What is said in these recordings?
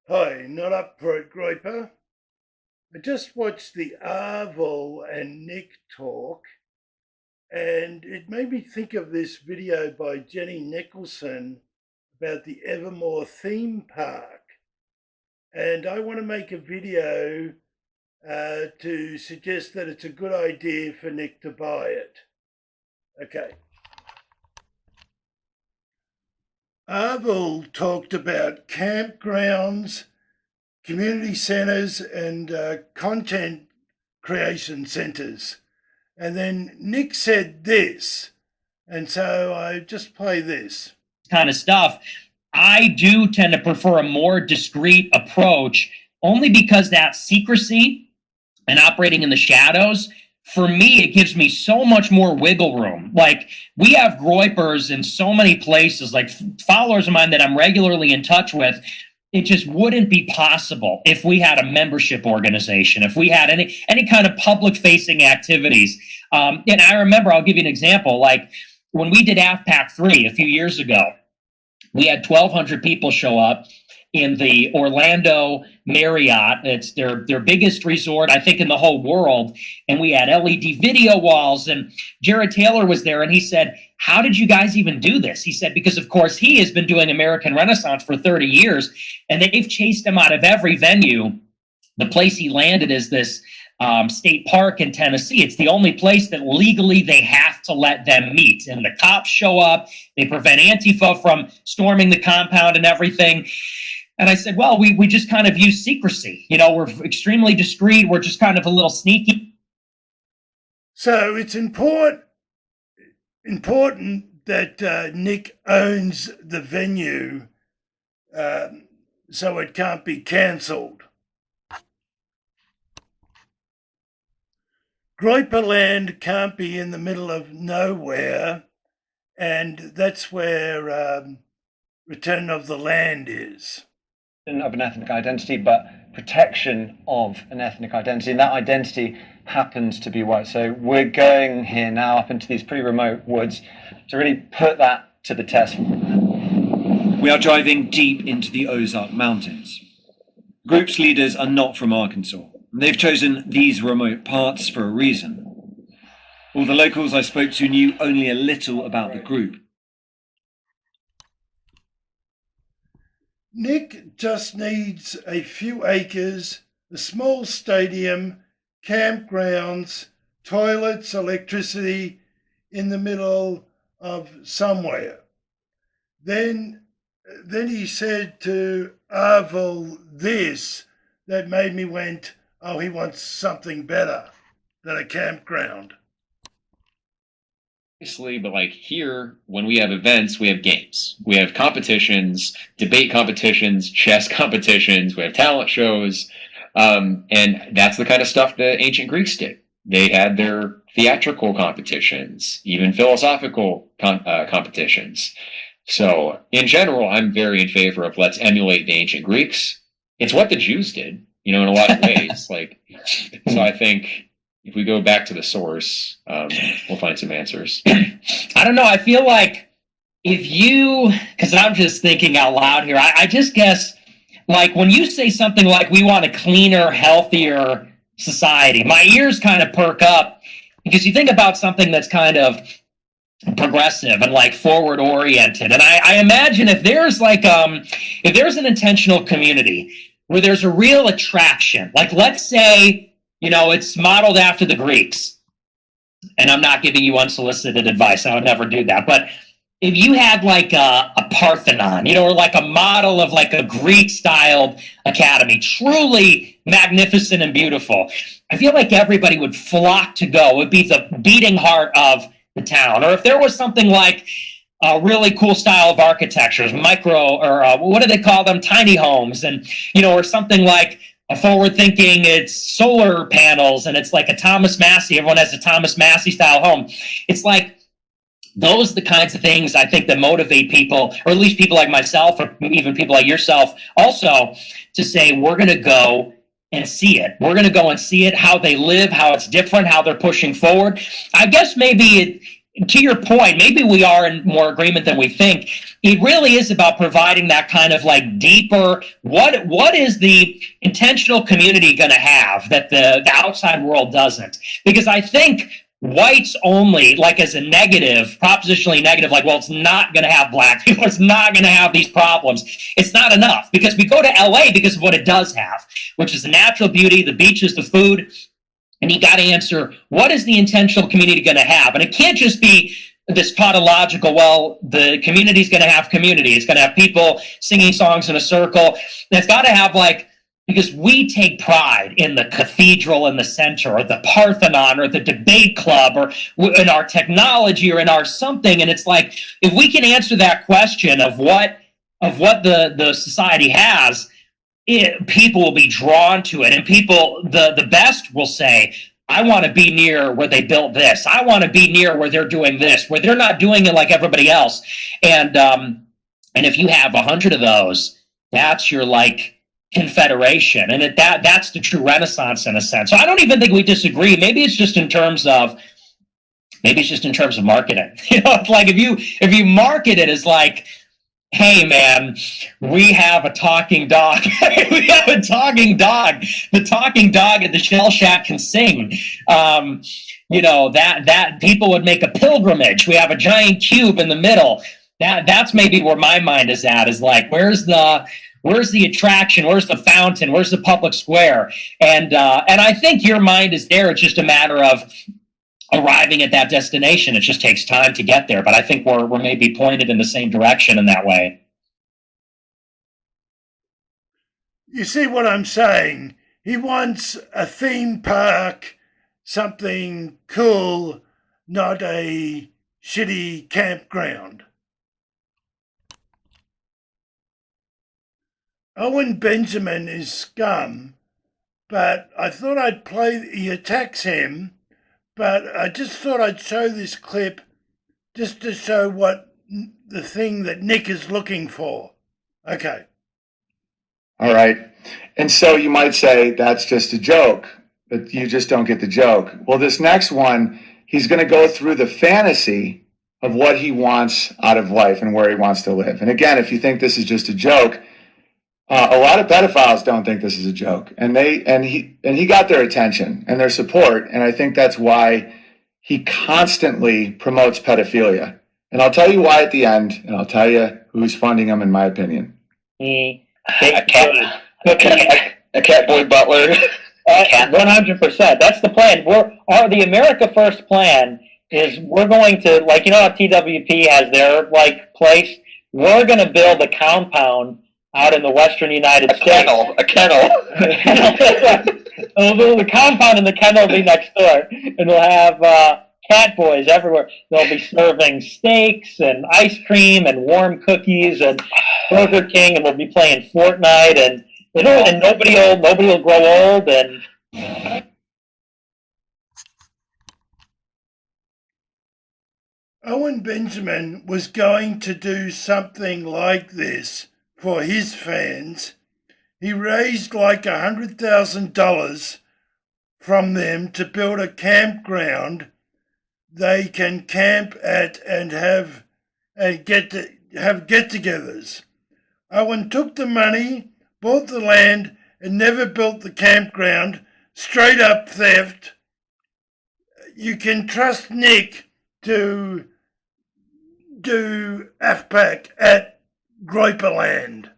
Hi, not up for it, Groyper. I just watched the Arvel and Nick talk, and it made me think of this video by Jenny Nicholson about the Evermore theme park. And I want to make a video to suggest that it's a good idea for Nick to buy it. Okay. Arvel talked about campgrounds, community centres, and content creation centres. And then Nick said this, and so I just play this. Kind of stuff. I do tend to prefer a more discreet approach only because that secrecy and operating in the shadows, for me, it gives me so much more wiggle room. Like, we have Groypers in so many places, like followers of mine that I'm regularly in touch with. It just wouldn't be possible if we had a membership organization, if we had any kind of public facing activities. And I remember, I'll give you an example, like when we did AFPAC 3 a few years ago, we had 1,200 people show up in the Orlando Marriott. It's their biggest resort, I think, in the whole world. And we had LED video walls, and Jared Taylor was there, and he said, "How did you guys even do this?" He said, because of course he has been doing American Renaissance for 30 years, and they've chased him out of every venue. The place he landed is this state park in Tennessee. It's the only place that legally they have to let them meet. And the cops show up, they prevent Antifa from storming the compound and everything. And I said, well, we just kind of use secrecy. You know, we're extremely discreet. We're just kind of a little sneaky. So it's important that Nick owns the venue so it can't be cancelled. Groyperland can't be in the middle of nowhere, and that's where Return of the Land is. Of an ethnic identity, but protection of an ethnic identity, and that identity happens to be white. So we're going here now up into these pretty remote woods to really put that to the test. We are driving deep into the Ozark Mountains. The group's leaders are not from Arkansas. They've chosen these remote parts for a reason. All the locals I spoke to knew only a little about the group. Nick just needs a few acres, a small stadium, campgrounds, toilets, electricity in the middle of somewhere. Then he said to Arvel this that made me went, oh, he wants something better than a campground. Obviously, but like here, when we have events, we have games. We have competitions, debate competitions, chess competitions, we have talent shows. And that's the kind of stuff the ancient Greeks did. They had their theatrical competitions, even philosophical competitions. So in general, I'm very in favor of let's emulate the ancient Greeks. It's what the Jews did, you know, in a lot of ways. So I think if we go back to the source, we'll find some answers. I don't know. I feel like because I'm just thinking out loud here, I just guess, like, when you say something like we want a cleaner, healthier society, my ears kind of perk up because you think about something that's kind of progressive and like forward oriented. And I imagine if there's an intentional community where there's a real attraction, like let's say, you know, it's modeled after the Greeks. And I'm not giving you unsolicited advice. I would never do that. But if you had like a Parthenon, you know, or like a model of like a Greek-styled academy, truly magnificent and beautiful, I feel like everybody would flock to go. It would be the beating heart of the town. Or if there was something like a really cool style of architecture, what do they call them? Tiny homes. And, you know, or something like a forward-thinking, it's solar panels, and it's like a Thomas Massey. Everyone has a Thomas Massey style home. It's like those are the kinds of things I think that motivate people, or at least people like myself, or even people like yourself, also to say, we're going to go and see it. We're going to go and see it, how they live, how it's different, how they're pushing forward. I guess maybe to your point, maybe we are in more agreement than we think. It really is about providing that kind of like deeper, what is the intentional community going to have that the outside world doesn't? Because I think whites only, like as a negative, propositionally negative, like, well, it's not going to have black people, it's not going to have these problems. It's not enough, because we go to LA because of what it does have, which is the natural beauty, the beaches, the food. And you got to answer, what is the intentional community going to have? And it can't just be this tautological, well, the community's going to have community. It's going to have people singing songs in a circle. And it's got to have like, because we take pride in the cathedral in the center, or the Parthenon, or the debate club, or in our technology, or in our something. And it's like, if we can answer that question of what the society has, people will be drawn to it, and people, the best will say, I want to be near where they built this. I want to be near where they're doing this, where they're not doing it like everybody else. And if you have 100 of those, that's your like confederation, and that's the true Renaissance in a sense. So I don't even think we disagree. Maybe it's just in terms of marketing. You know, it's like if you market it as like, hey man, we have a talking dog. We have a talking dog. The talking dog at the Shell Shack can sing. You know, that people would make a pilgrimage. We have a giant cube in the middle. That's maybe where my mind is at, is like, where's the attraction? Where's the fountain? Where's the public square? And I think your mind is there. It's just a matter of arriving at that destination. It just takes time to get there, but I think we're maybe pointed in the same direction in that way. You see what I'm saying? He wants a theme park, something cool, not a shitty campground. Owen Benjamin is scum, but I thought I'd play, he attacks him, but I just thought I'd show this clip just to show what the thing that Nick is looking for. Okay. All right. And so you might say that's just a joke, but you just don't get the joke. Well, this next one, he's going to go through the fantasy of what he wants out of life and where he wants to live. And again, if you think this is just a joke, a lot of pedophiles don't think this is a joke, and he got their attention and their support, and I think that's why he constantly promotes pedophilia. And I'll tell you why at the end, and I'll tell you who's funding him, in my opinion. A cat boy butler. 100%. That's the plan. The America First plan is we're going to, like, you know how TWP has their like place? We're going to build a compound out in the western United States. A kennel. The compound and the kennel will be next door, and we'll have cat boys everywhere. They'll be serving steaks and ice cream and warm cookies and Burger King, and we'll be playing Fortnite, and nobody will grow old. And Owen Benjamin was going to do something like this for his fans. He raised like $100,000 from them to build a campground they can camp at and have get-togethers. Owen took the money, bought the land, and never built the campground. Straight up theft. You can trust Nick to do AFPAC at Groyperland.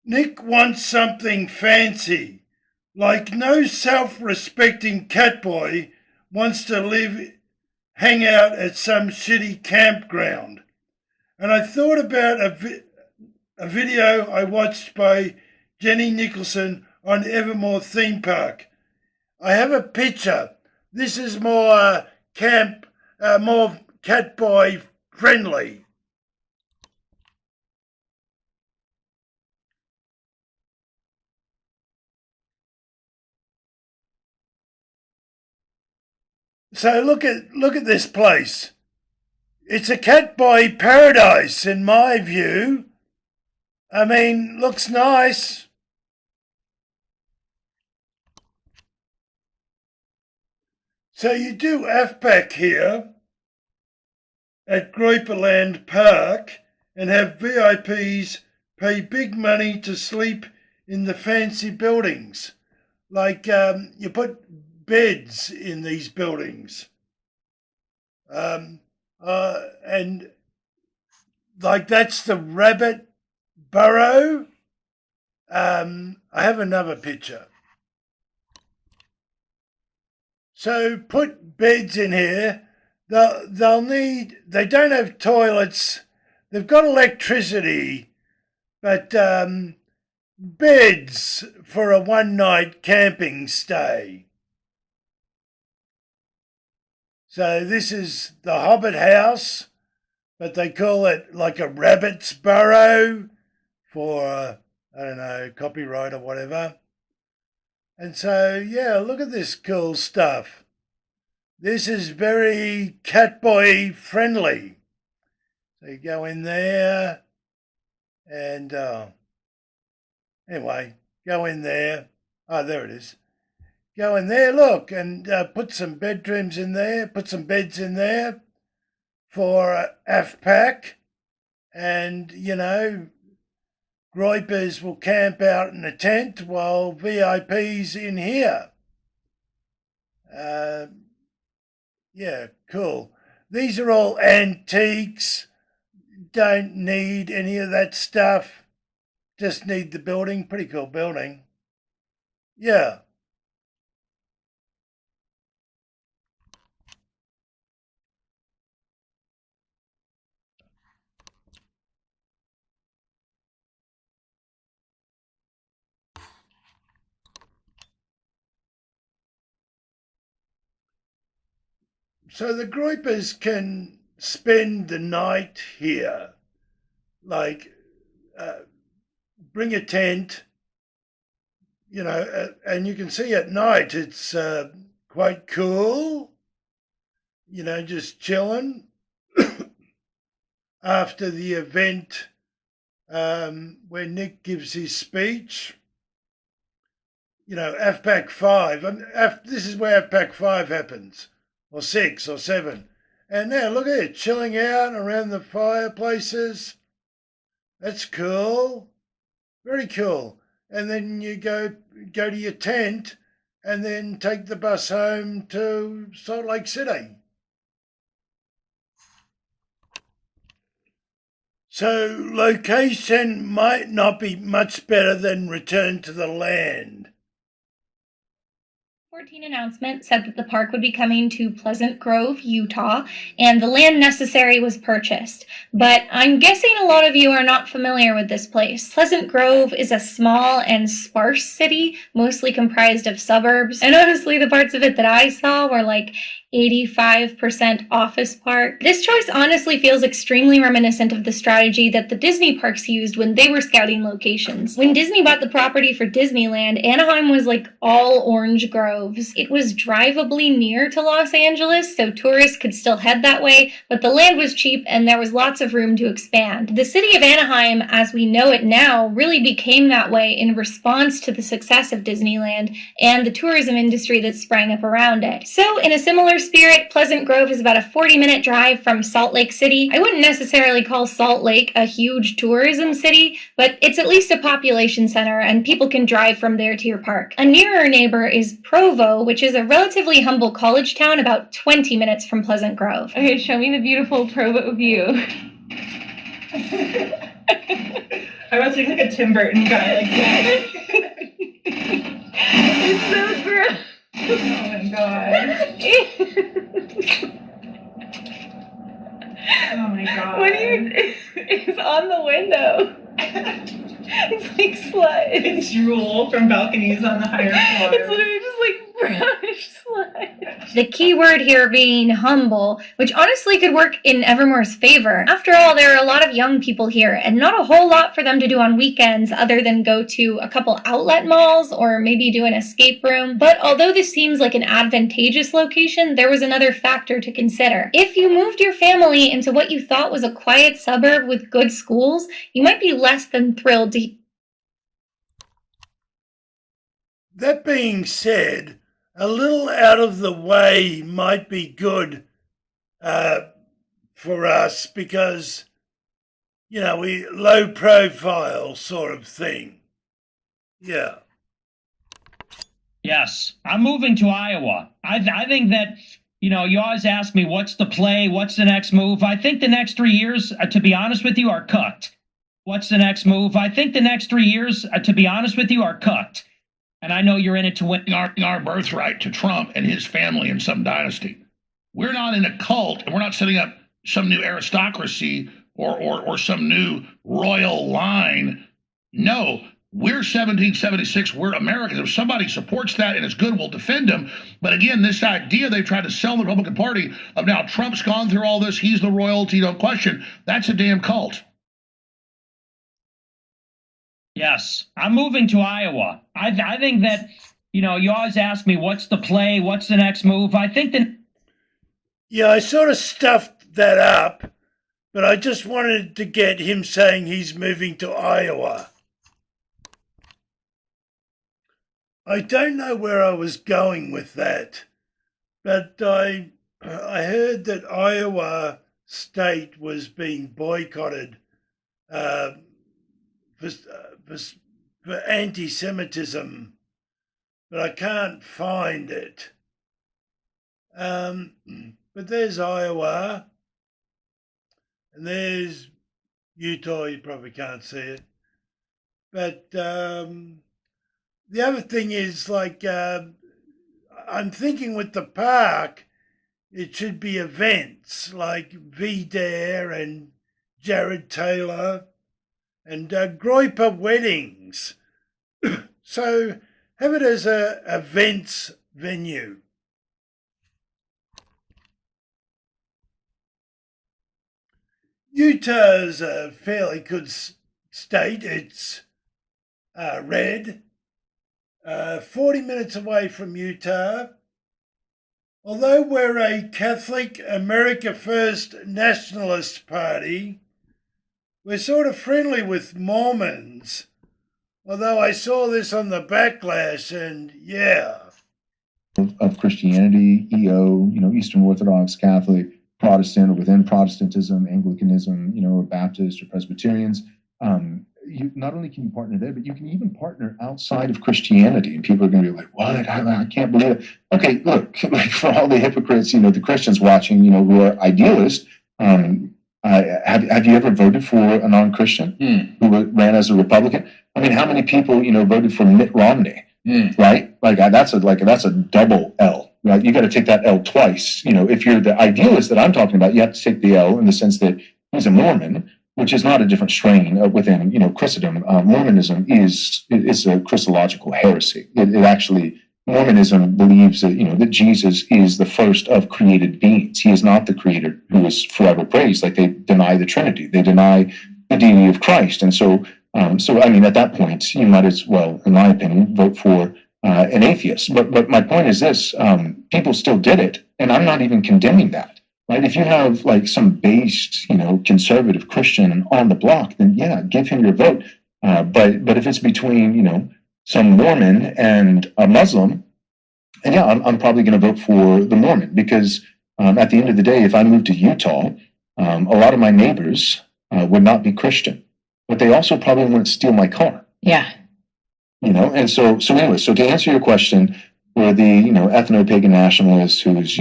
Nick wants something fancy, like no self-respecting catboy wants to hang out at some shitty campground. And I thought about a video I watched by Jenny Nicholson on Evermore Theme Park. I have a picture. This is more more catboy friendly. So look at this place. It's a catboy paradise in my view. I mean, looks nice. So you do AFPAC here at Groyperland Park and have VIPs pay big money to sleep in the fancy buildings. Like you put beds in these buildings. And like that's the rabbit burrow. I have another picture. So put beds in here. They don't have toilets. They've got electricity, but beds for a one-night camping stay. So this is the Hobbit house, but they call it like a rabbit's burrow for, I don't know, copyright or whatever. And so, yeah, look at this cool stuff. This is very catboy friendly. So you go in there and anyway, go in there. Oh, there it is. Go in there, look, and put some bedrooms in there, put some beds in there for AFPAC. And, you know, Groypers will camp out in a tent while VIPs in here. Yeah, cool. These are all antiques. Don't need any of that stuff. Just need the building. Pretty cool building. Yeah. So the Groypers can spend the night here. Like, bring a tent, you know, and you can see at night it's quite cool, you know, just chilling after the event where Nick gives his speech. You know, AFPAC 5, this is where AFPAC 5 happens, or 6 or 7. And now look at it, chilling out around the fireplaces. That's cool. Very cool. And then you go to your tent and then take the bus home to Salt Lake City. So location might not be much better than return to the land. 14 announcement said that the park would be coming to Pleasant Grove, Utah, and the land necessary was purchased. But I'm guessing a lot of you are not familiar with this place. Pleasant Grove is a small and sparse city, mostly comprised of suburbs. And honestly, the parts of it that I saw were like 85% office park. This choice honestly feels extremely reminiscent of the strategy that the Disney parks used when they were scouting locations. When Disney bought the property for Disneyland, Anaheim was like all orange groves. It was drivably near to Los Angeles, so tourists could still head that way, but the land was cheap and there was lots of room to expand. The city of Anaheim, as we know it now, really became that way in response to the success of Disneyland and the tourism industry that sprang up around it. So, in a similar spirit, Pleasant Grove is about a 40-minute drive from Salt Lake City. I wouldn't necessarily call Salt Lake a huge tourism city, but it's at least a population center and people can drive from there to your park. A nearer neighbor is Provo, which is a relatively humble college town about 20 minutes from Pleasant Grove. Okay, show me the beautiful Provo view. I was like a Tim Burton guy like that. It's so gross. Oh my god. Oh my god. What do you... It's on the window. It's like sludge. It's drool from balconies on the higher floor. It's literally just like brownish sludge. The key word here being humble, which honestly could work in Evermore's favor. After all, there are a lot of young people here, and not a whole lot for them to do on weekends other than go to a couple outlet malls or maybe do an escape room. But although this seems like an advantageous location, there was another factor to consider. If you moved your family into what you thought was a quiet suburb with good schools, you might be less than thrilled to... That being said, a little out of the way might be good for us because, we low profile sort of thing. Yeah. Yes, I'm moving to Iowa. I think that, you always ask me, what's the play? What's the next move? I think the next 3 years, to be honest with you, are cooked. What's the next move? I think the next 3 years, to be honest with you, are cooked. And I know you're in it to win. Our birthright to Trump and his family in some dynasty. We're not in a cult, and we're not setting up some new aristocracy or some new royal line. No, we're 1776. We're Americans. If somebody supports that and it's good, we'll defend them. But again, this idea they've tried to sell the Republican Party of now Trump's gone through all this, he's the royalty, no question. That's a damn cult. Yes, I'm moving to Iowa. I think that, you always ask me, what's the play? What's the next move? I think that. Yeah, I sort of stuffed that up, but I just wanted to get him saying he's moving to Iowa. I don't know where I was going with that, but I heard that Iowa State was being boycotted for anti-Semitism, but I can't find it. But there's Iowa, and there's Utah. You probably can't see it, but the other thing is, I'm thinking with the park, it should be events like V-Dare and Jared Taylor and Groyper weddings. So have it as a events venue. Utah's a fairly good state. It's red. 40 minutes away from Utah. Although we're a Catholic America First nationalist party, we're sort of friendly with Mormons. Although I saw this on the backlash, and yeah. Of Christianity, EO, Eastern Orthodox, Catholic, Protestant, or within Protestantism, Anglicanism, or Baptist or Presbyterians. Not only can you partner there, but you can even partner outside of Christianity. And people are going to be like, what? I can't believe it. Okay, look, like for all the hypocrites, the Christians watching, who are idealists, have you ever voted for a non-Christian who ran as a Republican? I mean, how many people, voted for Mitt Romney, right? Like that's a double L, right? You got to take that L twice. If you're the idealist that I'm talking about, you have to take the L in the sense that he's a Mormon, which is not a different strain within, Christendom. Mormonism is a Christological heresy. It actually, Mormonism believes that, that Jesus is the first of created beings. He is not the creator who is forever praised. Like they deny the Trinity. They deny the deity of Christ. And so I mean, at that point, you might as well, in my opinion, vote for an atheist. But my point is this, people still did it. And I'm not even condemning that. Right? If you have like some based, conservative Christian on the block, then yeah, give him your vote. But if it's between, some Mormon and a Muslim, and yeah, I'm probably going to vote for the Mormon because at the end of the day, if I move to Utah, a lot of my neighbors would not be Christian, but they also probably wouldn't steal my car. Yeah. And so anyway, so to answer your question, for the, ethno-pagan nationalists who's,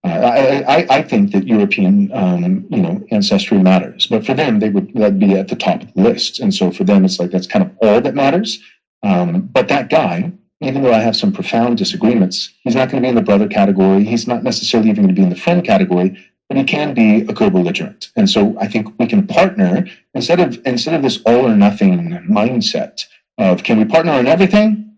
I think that European, ancestry matters, but for them, that'd be at the top of the list. And so for them, it's like, that's kind of all that matters. But that guy, even though I have some profound disagreements, he's not going to be in the brother category. He's not necessarily even going to be in the friend category, but he can be a co-belligerent. And so I think we can partner instead of this all or nothing mindset of, can we partner on everything?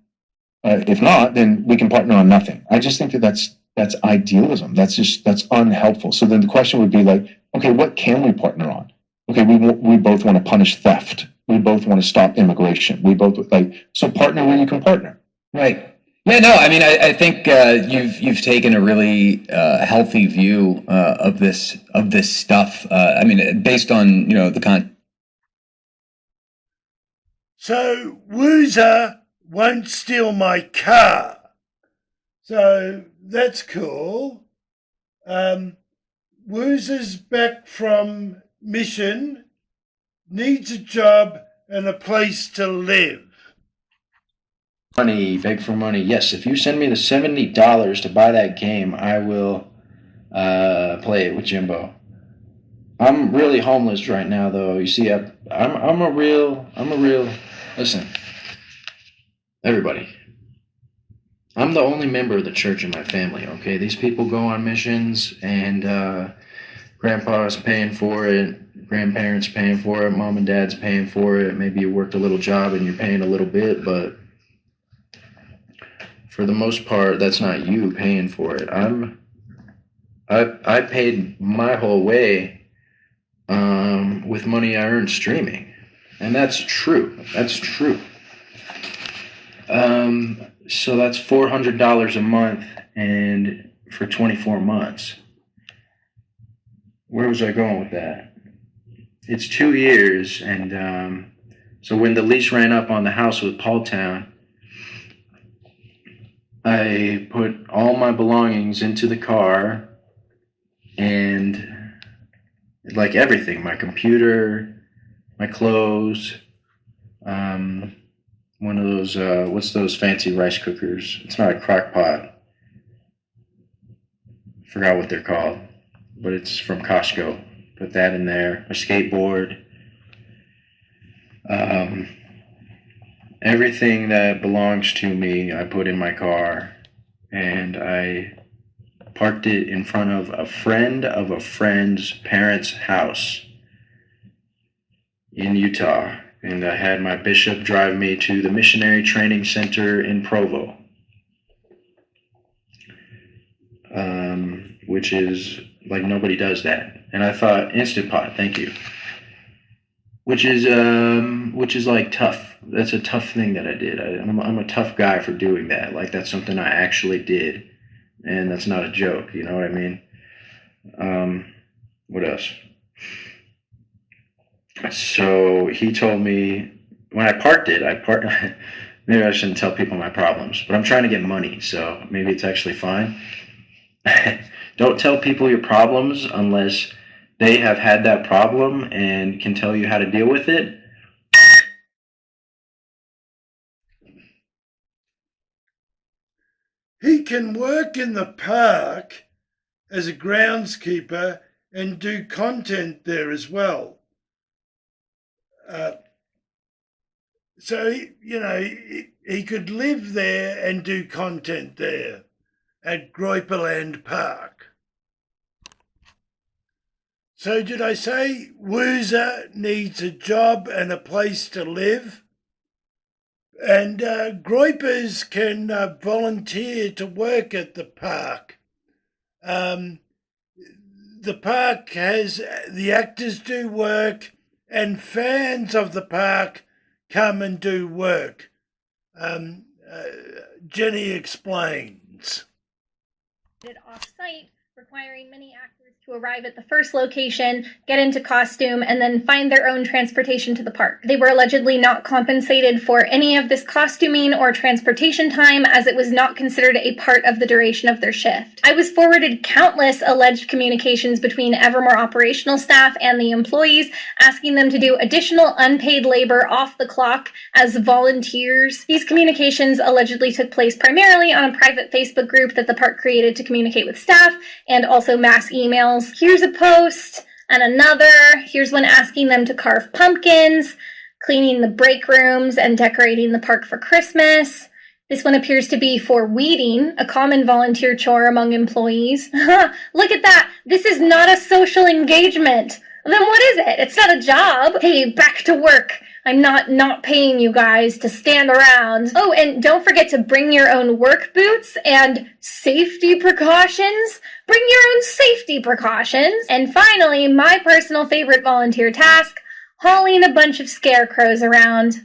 If not, then we can partner on nothing. I just think that's idealism. That's unhelpful. So then the question would be like, okay, what can we partner on? Okay, we both want to punish theft. We both want to stop immigration. We both so partner where you can partner. Right. Yeah, no, I mean, I think you've taken a really healthy view of this stuff. I mean, based on the content. So Woozer won't steal my car. So that's cool. Woozer's back from mission, needs a job and a place to live. Money, beg for money. Yes, if you send me the $70 to buy that game, I will play it with Jimbo. I'm really homeless right now, though. You see, I'm a real. Listen, everybody. I'm the only member of the church in my family. Okay, these people go on missions, and Grandpa's paying for it, grandparents paying for it, mom and dad's paying for it. Maybe you worked a little job and you're paying a little bit, but for the most part, that's not you paying for it. I paid my whole way with money I earned streaming, and that's true. That's true. So that's $400 a month, and for 24 months. Where was I going with that? It's 2 years, and so when the lease ran up on the house with Paul Town, I put all my belongings into the car, and like everything, my computer, my clothes, one of those, what's those fancy rice cookers? It's not a crock pot. Forgot what they're called, but it's from Costco. Put that in there. A skateboard. Everything that belongs to me, I put in my car, and I parked it in front of a friend's parents' house in Utah. And I had my bishop drive me to the Missionary Training Center in Provo, which is like nobody does that. And I thought, Instant Pot, thank you. Which is like tough. That's a tough thing that I did. I'm a tough guy for doing that. Like that's something I actually did, and that's not a joke. You know what I mean? What else? So he told me when I parked it, maybe I shouldn't tell people my problems, but I'm trying to get money, so maybe it's actually fine. Don't tell people your problems unless they have had that problem and can tell you how to deal with it. He can work in the park as a groundskeeper and do content there as well. So, he could live there and do content there at Groyperland Park. So did I say Woozer needs a job and a place to live? And Groypers can volunteer to work at the park. The park has, the actors do work, and fans of the park come and do work. Jenny explains. Off-site, requiring many actors to arrive at the first location, get into costume, and then find their own transportation to the park. They were allegedly not compensated for any of this costuming or transportation time, as it was not considered a part of the duration of their shift. I was forwarded countless alleged communications between Evermore operational staff and the employees, asking them to do additional unpaid labor off the clock as volunteers. These communications allegedly took place primarily on a private Facebook group that the park created to communicate with staff, and also mass emails. Here's a post and another. Here's one asking them to carve pumpkins, cleaning the break rooms, and decorating the park for Christmas. This one appears to be for weeding, a common volunteer chore among employees. Look at that. This is not a social engagement. Then what is it? It's not a job. Hey, back to work. I'm not paying you guys to stand around. Oh, and don't forget to bring your own work boots and safety precautions. Bring your own safety precautions. And finally, my personal favorite volunteer task, hauling a bunch of scarecrows around.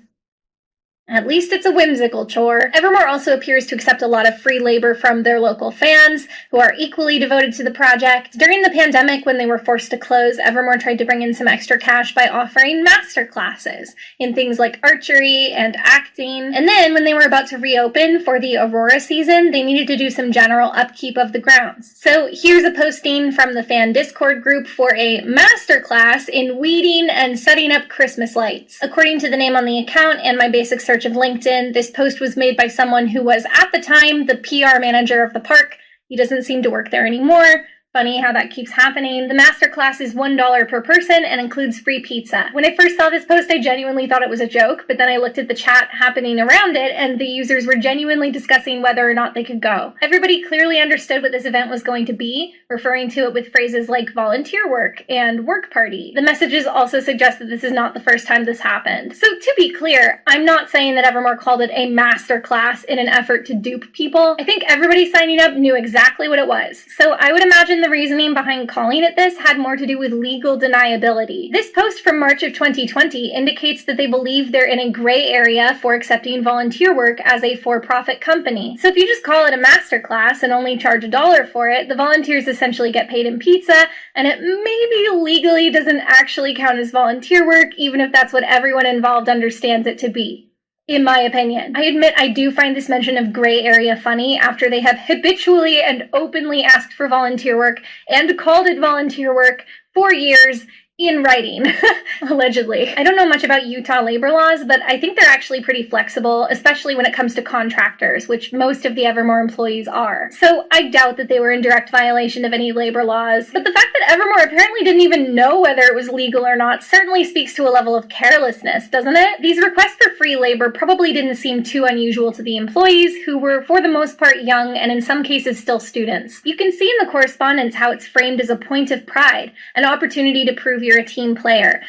At least it's a whimsical chore. Evermore also appears to accept a lot of free labor from their local fans, who are equally devoted to the project. During the pandemic, when they were forced to close, Evermore tried to bring in some extra cash by offering master classes in things like archery and acting. And then, when they were about to reopen for the Aurora season, they needed to do some general upkeep of the grounds. So here's a posting from the fan Discord group for a master class in weeding and setting up Christmas lights. According to the name on the account and my basic search of LinkedIn, this post was made by someone who was, at the time, the PR manager of the park. He doesn't seem to work there anymore. Funny how that keeps happening. The masterclass is $1 per person and includes free pizza. When I first saw this post, I genuinely thought it was a joke, but then I looked at the chat happening around it, and the users were genuinely discussing whether or not they could go. Everybody clearly understood what this event was going to be, referring to it with phrases like volunteer work and work party. The messages also suggest that this is not the first time this happened. So to be clear, I'm not saying that Evermore called it a masterclass in an effort to dupe people. I think everybody signing up knew exactly what it was. So I would imagine the reasoning behind calling it this had more to do with legal deniability. This post from March of 2020 indicates that they believe they're in a gray area for accepting volunteer work as a for-profit company. So if you just call it a masterclass and only charge $1 for it, the volunteers essentially get paid in pizza, and it maybe legally doesn't actually count as volunteer work, even if that's what everyone involved understands it to be. In my opinion. I admit I do find this mention of gray area funny after they have habitually and openly asked for volunteer work and called it volunteer work for years in writing, allegedly. I don't know much about Utah labor laws, but I think they're actually pretty flexible, especially when it comes to contractors, which most of the Evermore employees are. So I doubt that they were in direct violation of any labor laws, but the fact that Evermore apparently didn't even know whether it was legal or not certainly speaks to a level of carelessness, doesn't it? These requests for free labor probably didn't seem too unusual to the employees, who were for the most part young and in some cases still students. You can see in the correspondence how it's framed as a point of pride, an opportunity to prove you're a team player.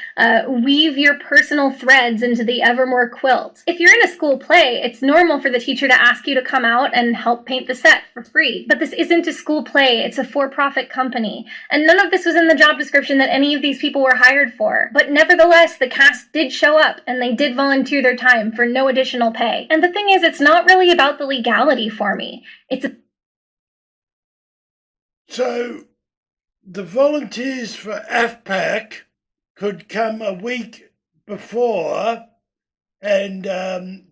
Weave your personal threads into the Evermore quilt. If you're in a school play, it's normal for the teacher to ask you to come out and help paint the set for free. But this isn't a school play, it's a for-profit company. And none of this was in the job description that any of these people were hired for. But nevertheless, the cast did show up, and they did volunteer their time for no additional pay. And the thing is, it's not really about the legality for me. So the volunteers for AFPAC could come a week before and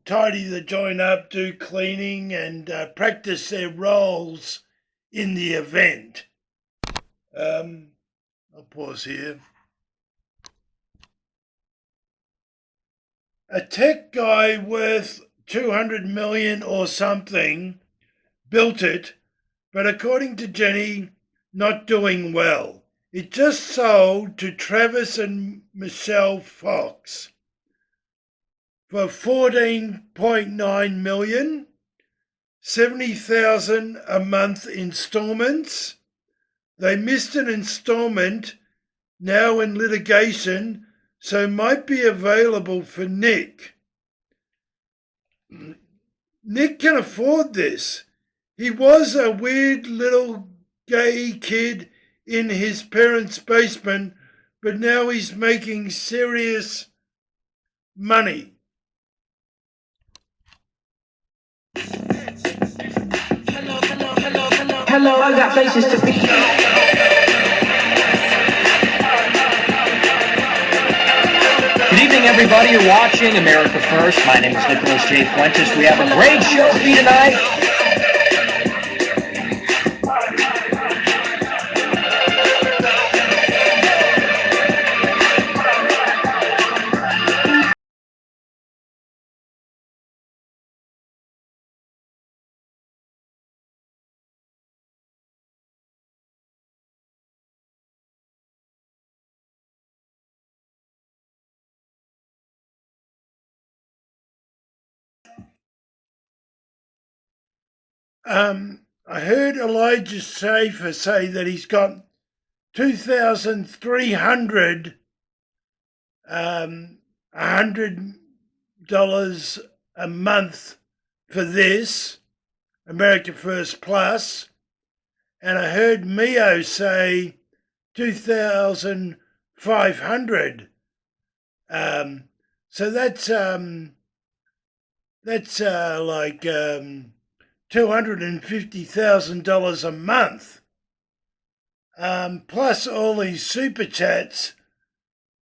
tidy the joint up, do cleaning, and practice their roles in the event. I'll pause here. A tech guy worth 200 million or something built it, but according to Jenny, not doing well. It just sold to Travis and Michelle Fox for 14.9 million, 70,000 a month installments. They missed an installment, now in litigation, so might be available for Nick. Nick can afford this. He was a weird little gay kid in his parents' basement, but now he's making serious money. Hello, I got places to be. Good evening, everybody. You're watching America First. My name is Nicholas J. Fuentes. We have a great show for you tonight. I heard Elijah Schaefer say that he's got $2,300 $100 a month for this, America First Plus, and I heard Mio say 2,500. So that's That's like $250,000 a month, plus all these super chats.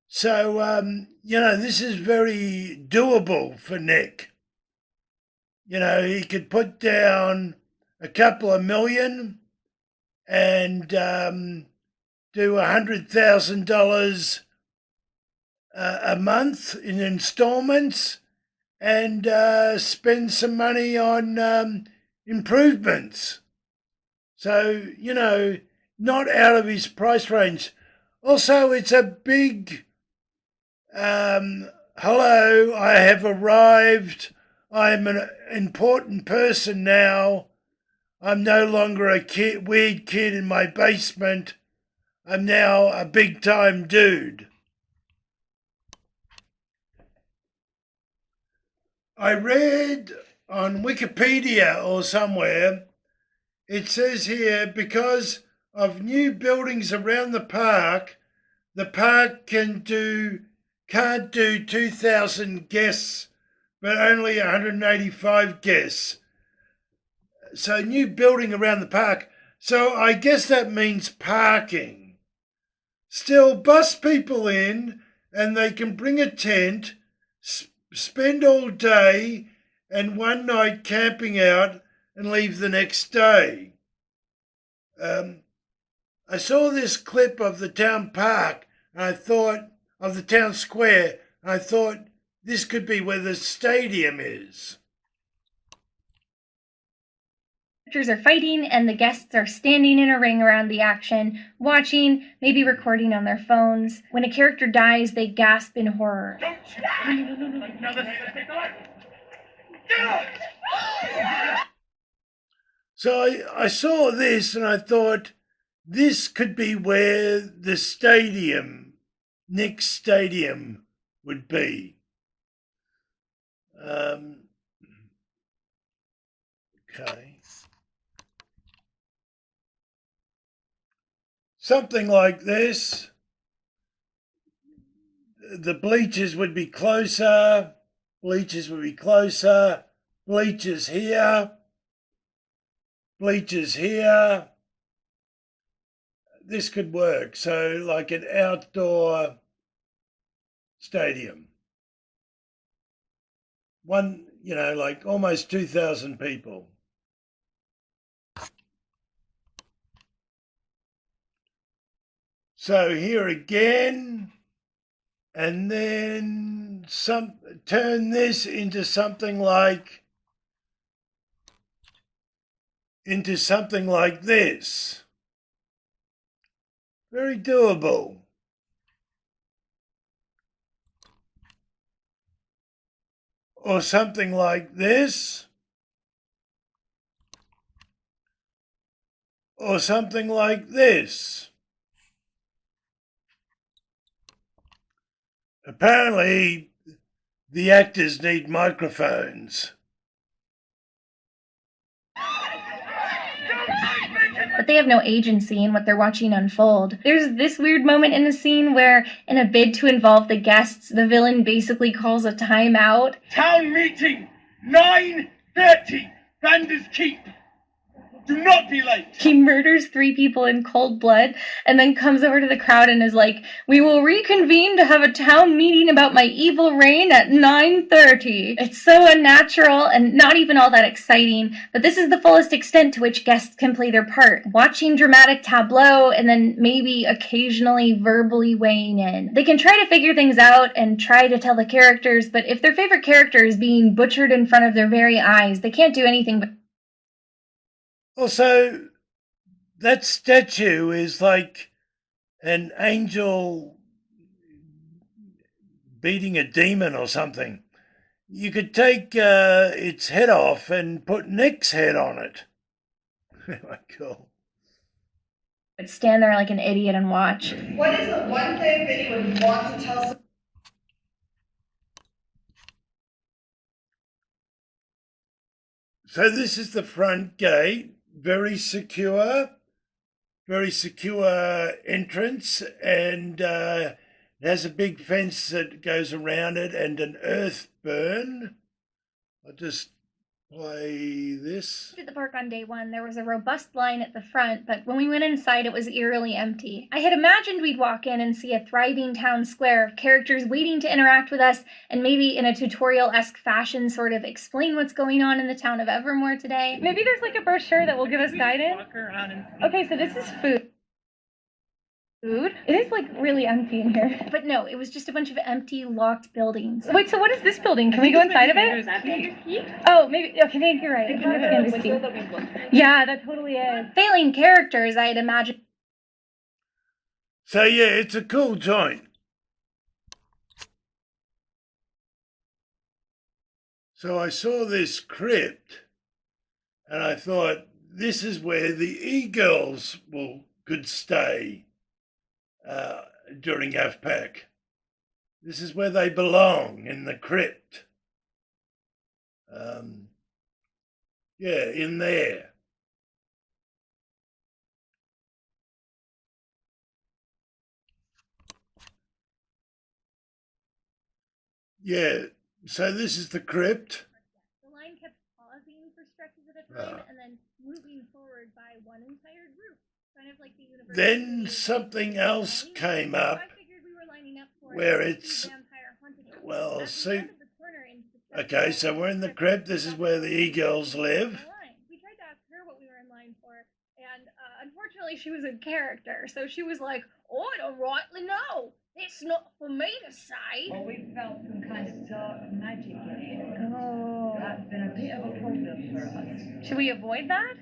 So, this is very doable for Nick. He could put down a couple of million and do $100,000 a month in installments and spend some money on improvements. So, not out of his price range. Also, it's a big, hello, I have arrived. I'm an important person now. I'm no longer a weird kid in my basement. I'm now a big time dude. I read on Wikipedia or somewhere, it says here, because of new buildings around the park can't do 2,000 guests, but only 185 guests. So new building around the park. So I guess that means parking. Still, bus people in and they can bring a tent, spend all day and one night camping out and leave the next day. I saw this clip of the town park and I thought, of the town square, and I thought this could be where the stadium is. Characters are fighting and the guests are standing in a ring around the action, watching, maybe recording on their phones. When a character dies, they gasp in horror. So I saw this and I thought this could be where the stadium, Nick's stadium, would be. Okay. Something like this. The bleachers would be closer. Bleachers would be closer. Bleachers here. Bleachers here. This could work. So like an outdoor stadium. One, like almost 2,000 people. So here again, and then turn this into something like this. Very doable. Or something like this. Or something like this. Apparently, the actors need microphones. But they have no agency in what they're watching unfold. There's this weird moment in the scene where, in a bid to involve the guests, the villain basically calls a timeout. Town meeting, 9:30, Vanders Keep. Do not be late. He murders 3 people in cold blood and then comes over to the crowd and is like, we will reconvene to have a town meeting about my evil reign at 9:30. It's so unnatural and not even all that exciting, but this is the fullest extent to which guests can play their part, watching dramatic tableau and then maybe occasionally verbally weighing in. They can try to figure things out and try to tell the characters, but if their favorite character is being butchered in front of their very eyes, they can't do anything but... Also, that statue is like an angel beating a demon or something. You could take its head off and put Nick's head on it. Cool. But stand there like an idiot and watch. What is the one thing that you would want to tell someone? So this is the front gate. Very secure entrance, and it has a big fence that goes around it and an earth burn. I'll just play this. At the park on day one, there was a robust line at the front, but when we went inside, it was eerily empty. I had imagined we'd walk in and see a thriving town square of characters waiting to interact with us and maybe in a tutorial-esque fashion sort of explain what's going on in the town of Evermore today. Maybe there's like a brochure that will give us guidance. Okay, so this is food. Food? It is like really empty in here. But no, it was just a bunch of empty, locked buildings. Wait, so what is this building? Can we go inside of it? Oh, maybe. Okay, I think you're right. Yeah, that totally is. Failing characters, I'd imagine. So yeah, it's a cool joint. So I saw this crypt and I thought, this is where the e-girls could stay during AFPAC. This is where they belong, in the crypt. Yeah, in there. Yeah, so this is the crypt. The line kept pausing for stretches at a time and then moving forward by one entire group. Kind of like the universe. Then something else came up where it's, well, see, okay, so we're in the crypt. This is where the e-girls live. We tried to ask her what we were in line for, and unfortunately she was a character, so she was like, oh, I don't rightly know. It's not for me to say. Well, we felt some kind of dark magic in it. Oh. That's been a bit of a problem for us. Should we avoid that?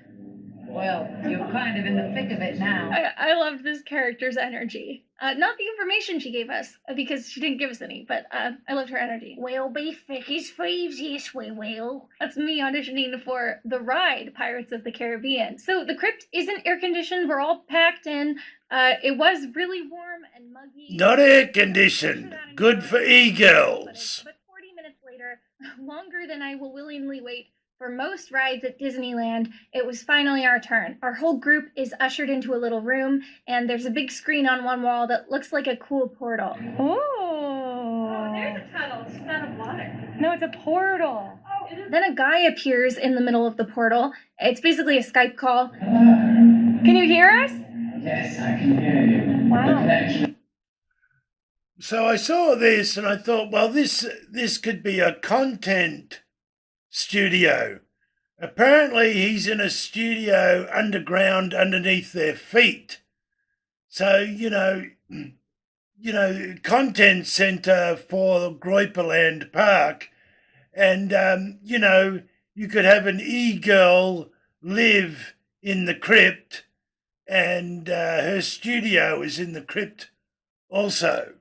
Well, you're kind of in the thick of it now. I loved this character's energy. Not the information she gave us, because she didn't give us any, but I loved her energy. We'll be thick as thieves, yes we will. That's me auditioning for the ride, Pirates of the Caribbean. So the crypt isn't air-conditioned, we're all packed in. It was really warm and muggy. Not air-conditioned, good for e-girls. But 40 minutes later, longer than I will willingly wait, for most rides at Disneyland, it was finally our turn. Our whole group is ushered into a little room, and there's a big screen on one wall that looks like a cool portal. Oh, there's a tunnel. It's not a water. No, it's a portal. Then a guy appears in the middle of the portal. It's basically a Skype call. Can you hear us? Yes, I can hear you. Wow. So I saw this and I thought, well, this could be a content studio. Apparently he's in a studio underground underneath their feet. So, you know, content center for the Groyperland Park. And, you could have an e-girl live in the crypt and her studio is in the crypt also.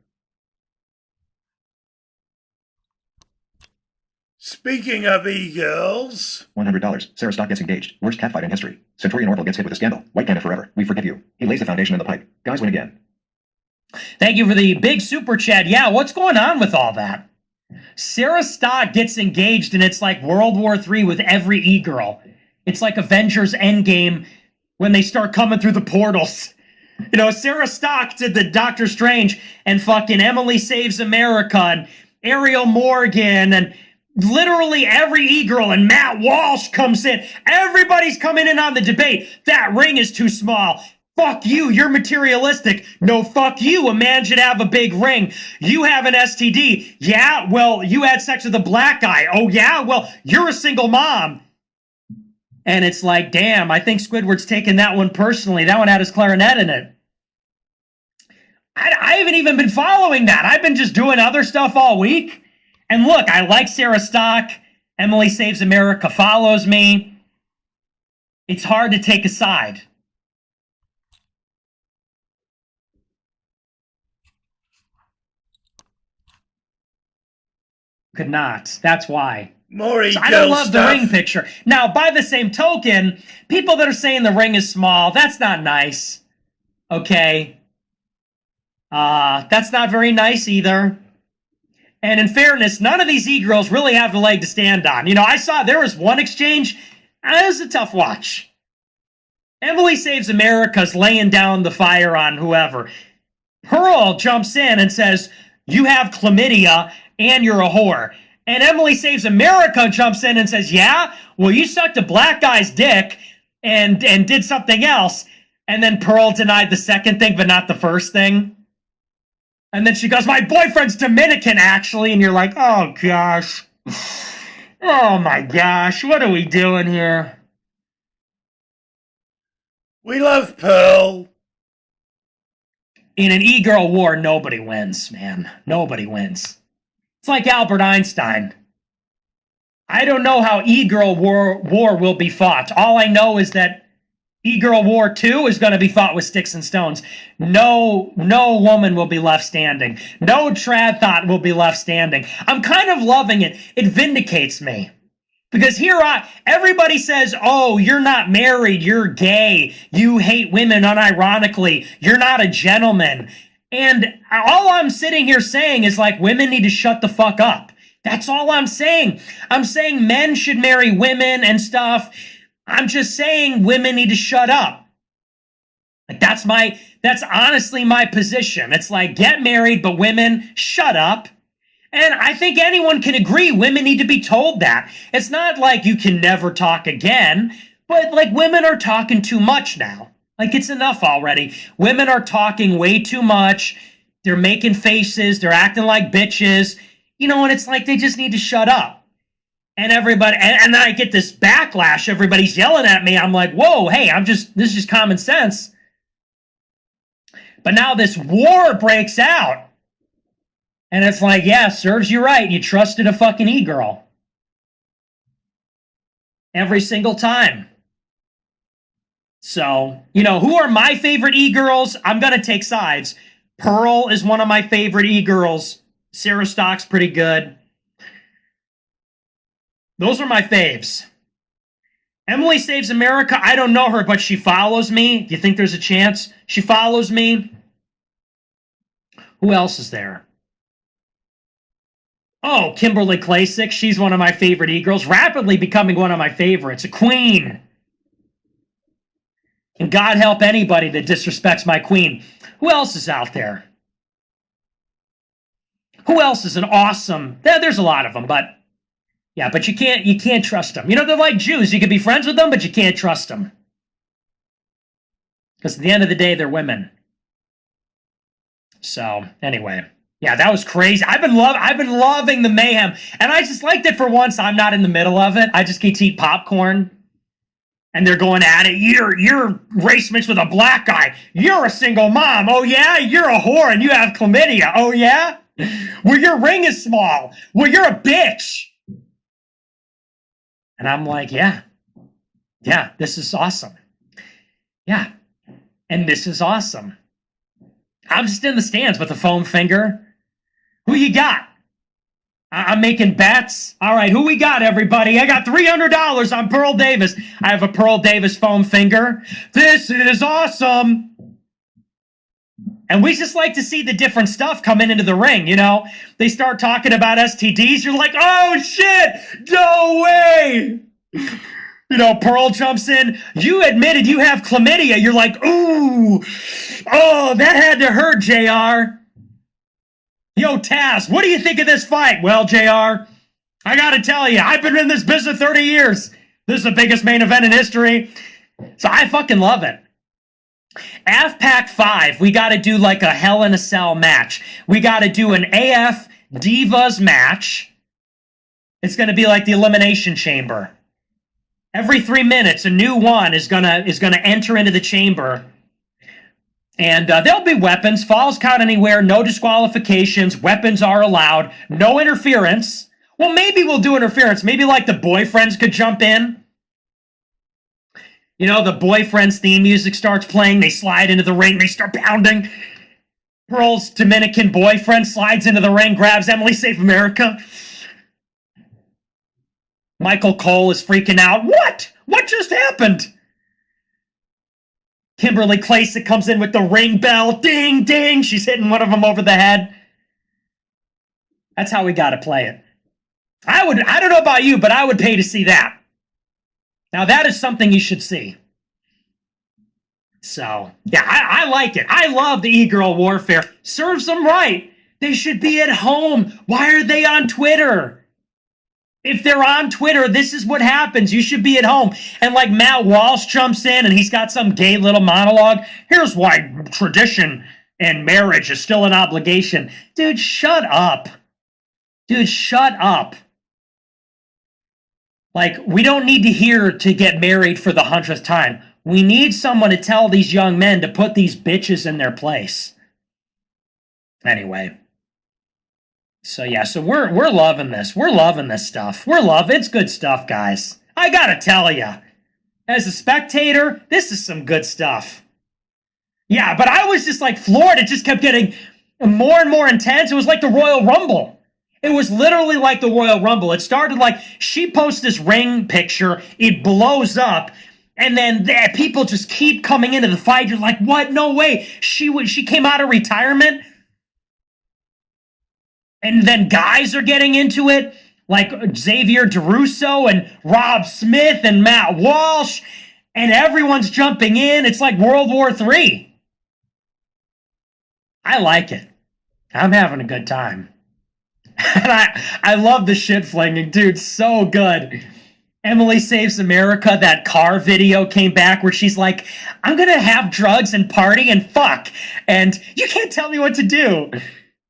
Speaking of e-girls... $100. Sarah Stock gets engaged. Worst catfight in history. Centurion Orville gets hit with a scandal. White Panda forever. We forgive you. He lays the foundation in the pipe. Guys win again. Thank you for the big super chat. Yeah, what's going on with all that? Sarah Stock gets engaged and it's like World War III with every e-girl. It's like Avengers Endgame when they start coming through the portals. You know, Sarah Stock did the Doctor Strange and fucking Emily Saves America and Ariel Morgan and literally every e-girl, and Matt Walsh comes in. Everybody's coming in on the debate. That ring is too small. Fuck you, you're materialistic. No, fuck you, a man should have a big ring. You have an STD. Yeah, well, you had sex with a black guy. Oh yeah, well, you're a single mom. And it's like, damn, I think Squidward's taking that one personally. That one had his clarinet in it. I haven't even been following that. I've been just doing other stuff all week. And look, I like Sarah Stock. Emily Saves America follows me. It's hard to take a side. Could not. That's why. More So I don't love the ring picture. Now, by the same token, people that are saying the ring is small, that's not nice. Okay? That's not very nice either. And in fairness, none of these e-girls really have the leg to stand on. You know, I saw there was one exchange. That was a tough watch. Emily Saves America's laying down the fire on whoever. Pearl jumps in and says, you have chlamydia and you're a whore. And Emily Saves America jumps in and says, yeah, well, you sucked a black guy's dick and did something else. And then Pearl denied the second thing, but not the first thing. And then she goes, my boyfriend's Dominican, actually. And you're like, oh, gosh. Oh, my gosh. What are we doing here? We love Pearl. In an e-girl war, nobody wins, man. Nobody wins. It's like Albert Einstein. I don't know how e-girl war will be fought. All I know is that e-girl war 2 is going to be fought with sticks and stones. No woman will be left standing. No trad thought will be left standing. I'm kind of loving it. It vindicates me. Because everybody says, oh, you're not married, you're gay, you hate women unironically, you're not a gentleman. And all I'm sitting here saying is like, women need to shut the fuck up. That's all I'm saying. I'm saying men should marry women and stuff. I'm just saying women need to shut up. Like that's honestly my position. It's like, get married, but women, shut up. And I think anyone can agree women need to be told that. It's not like you can never talk again, but like women are talking too much now. Like it's enough already. Women are talking way too much. They're making faces. They're acting like bitches. You know, and it's like they just need to shut up. And everybody, and then I get this backlash. Everybody's yelling at me. I'm like, whoa, hey, this is just common sense. But now this war breaks out. And it's like, yeah, serves you right. You trusted a fucking e-girl. Every single time. So, you know, who are my favorite e-girls? I'm going to take sides. Pearl is one of my favorite e-girls. Sarah Stock's pretty good. Those are my faves. Emily Saves America, I don't know her, but she follows me. Do you think there's a chance? She follows me. Who else is there? Oh, Kimberly Klasick. She's one of my favorite e-girls. Rapidly becoming one of my favorites. A queen. And God help anybody that disrespects my queen. Who else is out there? Who else is an awesome... There's a lot of them, but... Yeah, but you can't trust them. You know, they're like Jews. You can be friends with them, but you can't trust them. Because at the end of the day, they're women. So, anyway... Yeah, that was crazy. I've been loving the mayhem, and I just liked it for once. I'm not in the middle of it. I just get to eat popcorn, and they're going at it. You're race mixed with a black guy. You're a single mom. Oh yeah, you're a whore and you have chlamydia. Oh yeah, well your ring is small. Well you're a bitch. And I'm like, yeah, this is awesome. Yeah, and this is awesome. I'm just in the stands with a foam finger. Who you got? I'm making bets. All right, who we got, everybody? I got $300 on Pearl Davis. I have a Pearl Davis foam finger. This is awesome. And we just like to see the different stuff coming into the ring, you know? They start talking about STDs. You're like, oh, shit, no way. You know, Pearl jumps in. You admitted you have chlamydia. You're like, ooh, oh, that had to hurt, JR. Yo, Taz, what do you think of this fight? Well, JR, I got to tell you, I've been in this business 30 years. This is the biggest main event in history. So I fucking love it. AFPAC 5, we got to do like a Hell in a Cell match. We got to do an AF Divas match. It's going to be like the Elimination Chamber. Every 3 minutes, a new one is gonna enter into the chamber. And there'll be weapons, falls count anywhere, no disqualifications, weapons are allowed, no interference. Well, maybe we'll do interference. Maybe like the boyfriends could jump in. You know, the boyfriend's theme music starts playing, they slide into the ring, they start pounding. Pearl's Dominican boyfriend slides into the ring, grabs Emily Save America. Michael Cole is freaking out. What? What just happened? Kimberly Klasick comes in with the ring bell. Ding, ding. She's hitting one of them over the head. That's how we got to play it. I don't know about you, but I would pay to see that. Now, that is something you should see. So, yeah, I like it. I love the e-girl warfare. Serves them right. They should be at home. Why are they on Twitter? If they're on Twitter, this is what happens. You should be at home. And like Matt Walsh jumps in and he's got some gay little monologue. Here's why tradition and marriage is still an obligation. Dude, shut up. Dude, shut up. Like, we don't need to hear to get married for the 100th time. We need someone to tell these young men to put these bitches in their place. Anyway. So yeah, so we're loving this. We're loving this stuff. It's good stuff, guys. I gotta tell you, as a spectator, this is some good stuff. Yeah, but I was just like floored. It just kept getting more and more intense. It was like the Royal Rumble. It was literally like the Royal Rumble. It started like she posts this ring picture, it blows up, and then people just keep coming into the fight. You're like, what? No way. She came out of retirement. And then guys are getting into it, like Xavier DeRusso and Rob Smith and Matt Walsh, and everyone's jumping in. It's like World War III. I like it. I'm having a good time. And I love the shit flinging, dude. So good. Emily Saves America, that car video came back where she's like, I'm going to have drugs and party and fuck. And you can't tell me what to do.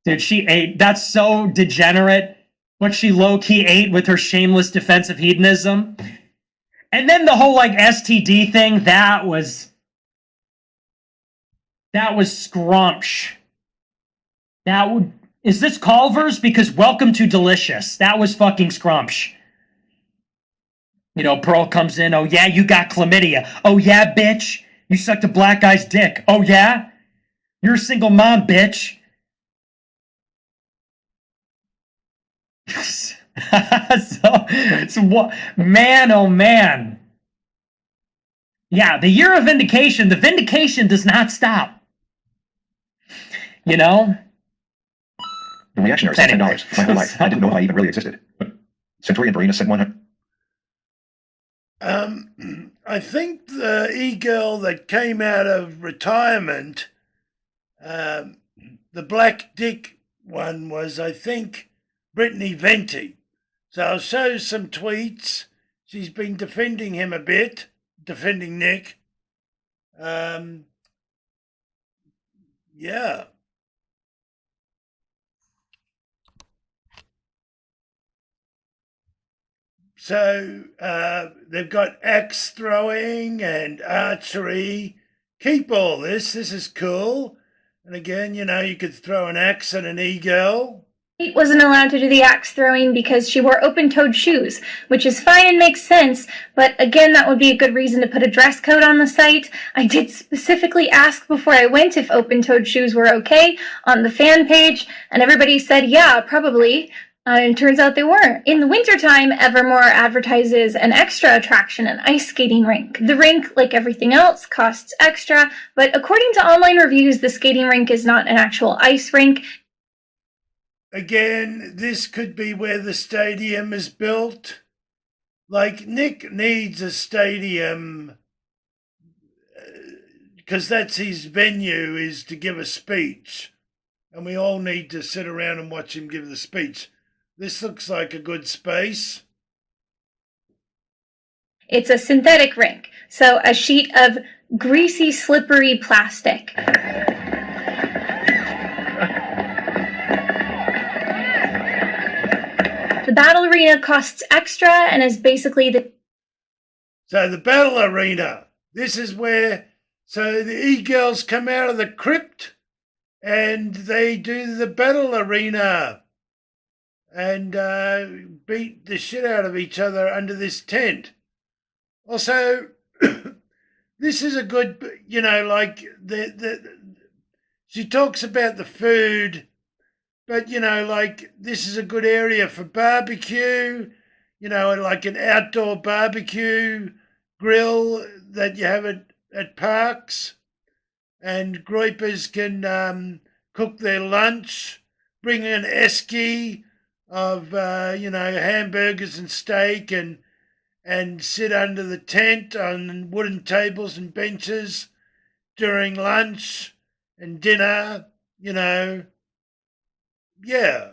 Dude, she ate. That's so degenerate. What she low-key ate with her shameless defense of hedonism. And then the whole, like, STD thing, that was scrumpsh. Is this Culver's? Because welcome to Delicious. That was fucking scrumpsh. You know, Pearl comes in. Oh, yeah, you got chlamydia. Oh, yeah, bitch. You sucked a black guy's dick. Oh, yeah? You're a single mom, bitch. so what, man, oh man. Yeah, the year of vindication, the vindication does not stop. You know? The reactionary said $10 my whole life. I didn't know if I even really existed. But Centurion Barina said 100. I think the e-girl that came out of retirement, the black dick one was, I think, Brittany Venti. So I'll show some tweets. She's been defending him a bit, defending Nick. Yeah. So they've got axe throwing and archery. Keep all this. This is cool. And again, you know, you could throw an axe at an e-girl. Kate wasn't allowed to do the axe throwing because she wore open-toed shoes, which is fine and makes sense, but again, that would be a good reason to put a dress code on the site. I did specifically ask before I went if open-toed shoes were okay on the fan page, and everybody said, yeah, probably. And it turns out they weren't. In the wintertime, Evermore advertises an extra attraction, an ice skating rink. The rink, like everything else, costs extra, but according to online reviews, the skating rink is not an actual ice rink. Again, this could be where the stadium is built. Like, Nick needs a stadium because that's his venue, is to give a speech. And we all need to sit around and watch him give the speech. This looks like a good space. It's a synthetic rink, so a sheet of greasy, slippery plastic. The battle arena costs extra and is basically the... So the battle arena, this is where, so the e-girls come out of the crypt and they do the battle arena and beat the shit out of each other under this tent. Also, this is a good, you know, like, she talks about the food, but, you know, like, this is a good area for barbecue, you know, like an outdoor barbecue grill that you have at parks. And Groypers can cook their lunch, bring an esky of, you know, hamburgers and steak and sit under the tent on wooden tables and benches during lunch and dinner, you know. Yeah.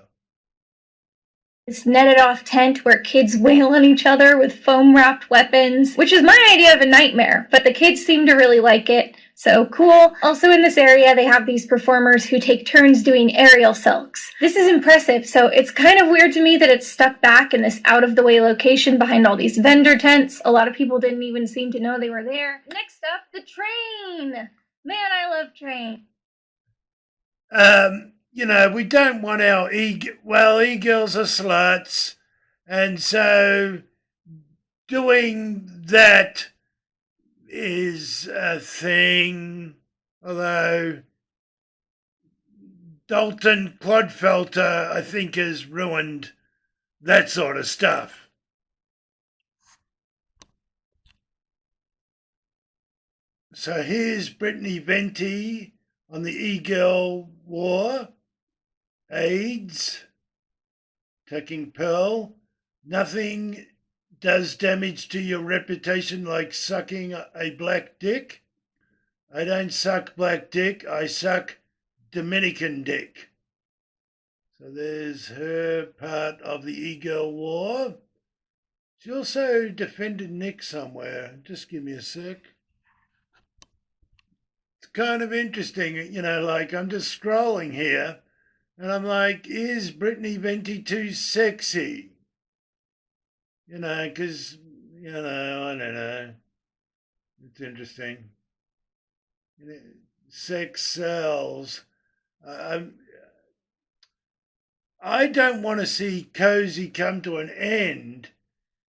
this netted off tent where kids wail on each other with foam wrapped weapons, which is my idea of a nightmare, but the kids seem to really like it. So cool. Also in this area, they have these performers who take turns doing aerial silks. This is impressive, so it's kind of weird to me that it's stuck back in this out-of-the-way location behind all these vendor tents. A lot of people didn't even seem to know they were there. Next up, the train. Man, I love trains. We don't want our e-girls are sluts, and so doing that is a thing, although Dalton Clodfelter, I think, has ruined that sort of stuff. So here's Brittany Venti on the e-girl war, AIDS, taking pill. Nothing does damage to your reputation like sucking a black dick. I don't suck black dick, I suck Dominican dick. So there's her part of the e-girl war. She also defended Nick somewhere. Just give me a sec. It's kind of interesting, I'm just scrolling here and I'm like, is Brittany Venti too sexy? Because, I don't know. It's interesting. Sex sells. I don't want to see Cozy come to an end.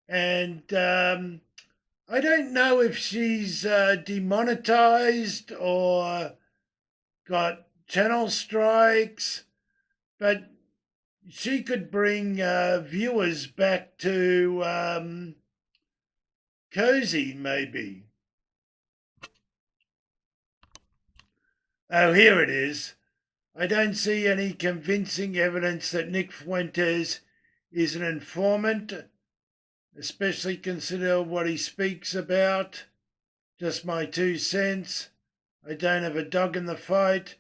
And I don't know if she's demonetized or got channel strikes, but she could bring viewers back to Cozy, maybe. Oh, here it is. I don't see any convincing evidence that Nick Fuentes is an informant, especially consider what he speaks about. Just my 2 cents. I don't have a dog in the fight.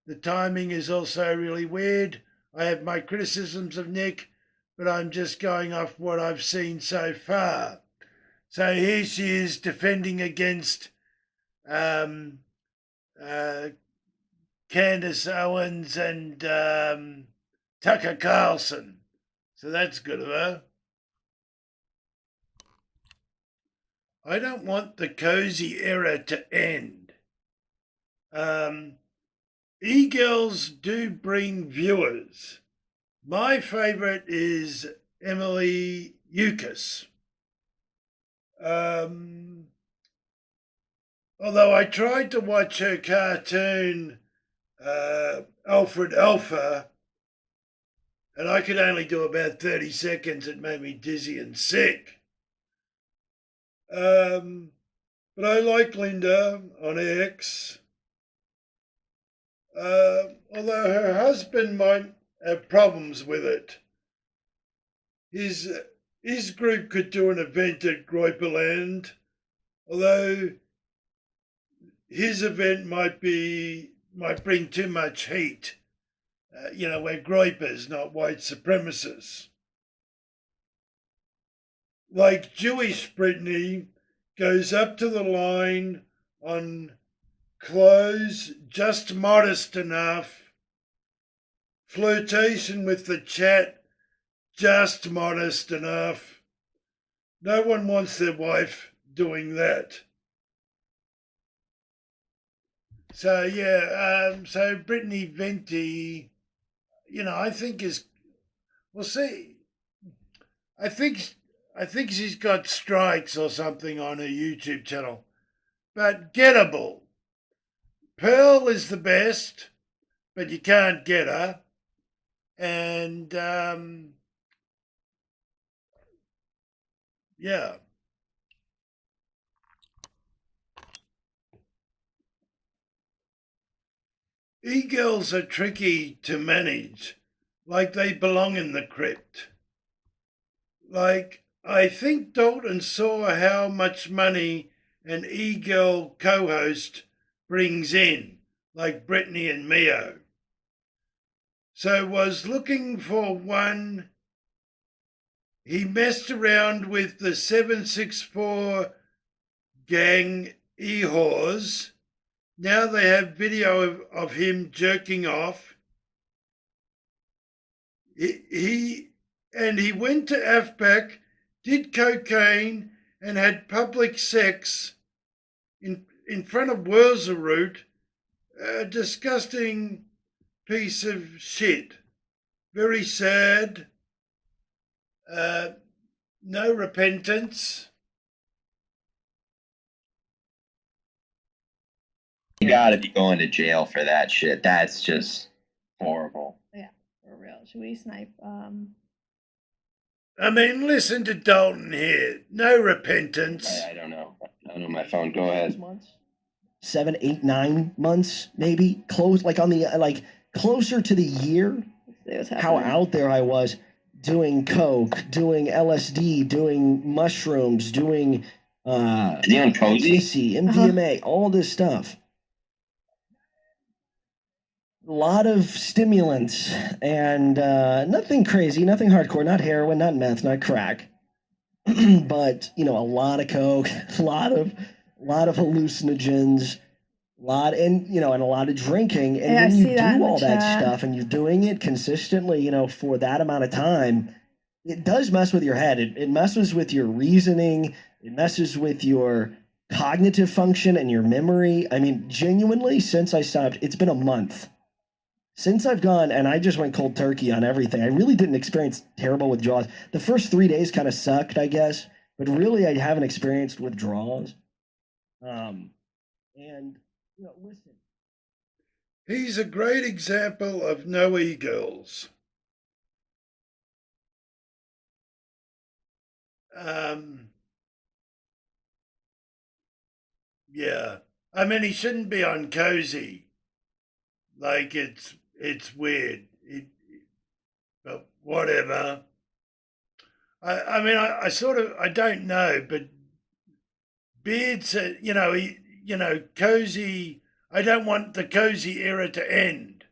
The timing is also really weird. I have my criticisms of Nick, but I'm just going off what I've seen so far. So here she is defending against Candace Owens and Tucker Carlson. So that's good of her. I don't want the Cozy era to end. E-girls do bring viewers. My favourite is Emily Eucas. Although I tried to watch her cartoon, Alfred Alpha, and I could only do about 30 seconds. It made me dizzy and sick. But I like Linda on X. Although her husband might have problems with it. His group could do an event at Groyperland, although his event might bring too much heat. We're Groypers, not white supremacists. Like Jewish Brittany goes up to the line on clothes just modest enough, flirtation with the chat just modest enough. No one wants their wife doing that. So so Brittany Venti, I think we'll see. I think she's got strikes or something on her YouTube channel, but gettable. Pearl is the best, but you can't get her. And yeah. E-girls are tricky to manage, like they belong in the crypt. Like, I think Dalton saw how much money an e-girl co-host brings in, like Brittany and Mio. So was looking for one he messed around with the 764 gang e-whores. Now they have video of him jerking off. He went to AFPAC, did cocaine, and had public sex in front of Wurzelroot. A disgusting piece of shit. Very sad. No repentance. You gotta be going to jail for that shit. That's just horrible. Yeah, for real. Should we snipe? I mean, listen to Dalton here. No repentance. I don't know. I don't know my phone. Go ahead. 7, 8, 9 months, maybe close, like on the closer to the year. How out there I was doing coke, doing LSD, doing mushrooms, doing Is he on Cozy? MDMA, all this stuff. A lot of stimulants and nothing crazy, nothing hardcore, not heroin, not meth, not crack, but a lot of coke, a lot of hallucinogens, and a lot of drinking. And Yeah, when I you see that in do the all that chat. stuff and you're doing it consistently, for that amount of time, it does mess with your head. It messes with your reasoning. It messes with your cognitive function and your memory. I mean, genuinely, since I stopped, it's been a month. Since I've gone, and I just went cold turkey on everything, I really didn't experience terrible withdrawals. The first 3 days kind of sucked, I guess, but really I haven't experienced withdrawals. And, listen. He's a great example of no e-girls. Yeah. I mean, he shouldn't be on Cozy. Like, it's weird. But whatever. I mean, I sort of, I don't know, but Beard's, Cozy, I don't want the Cozy era to end.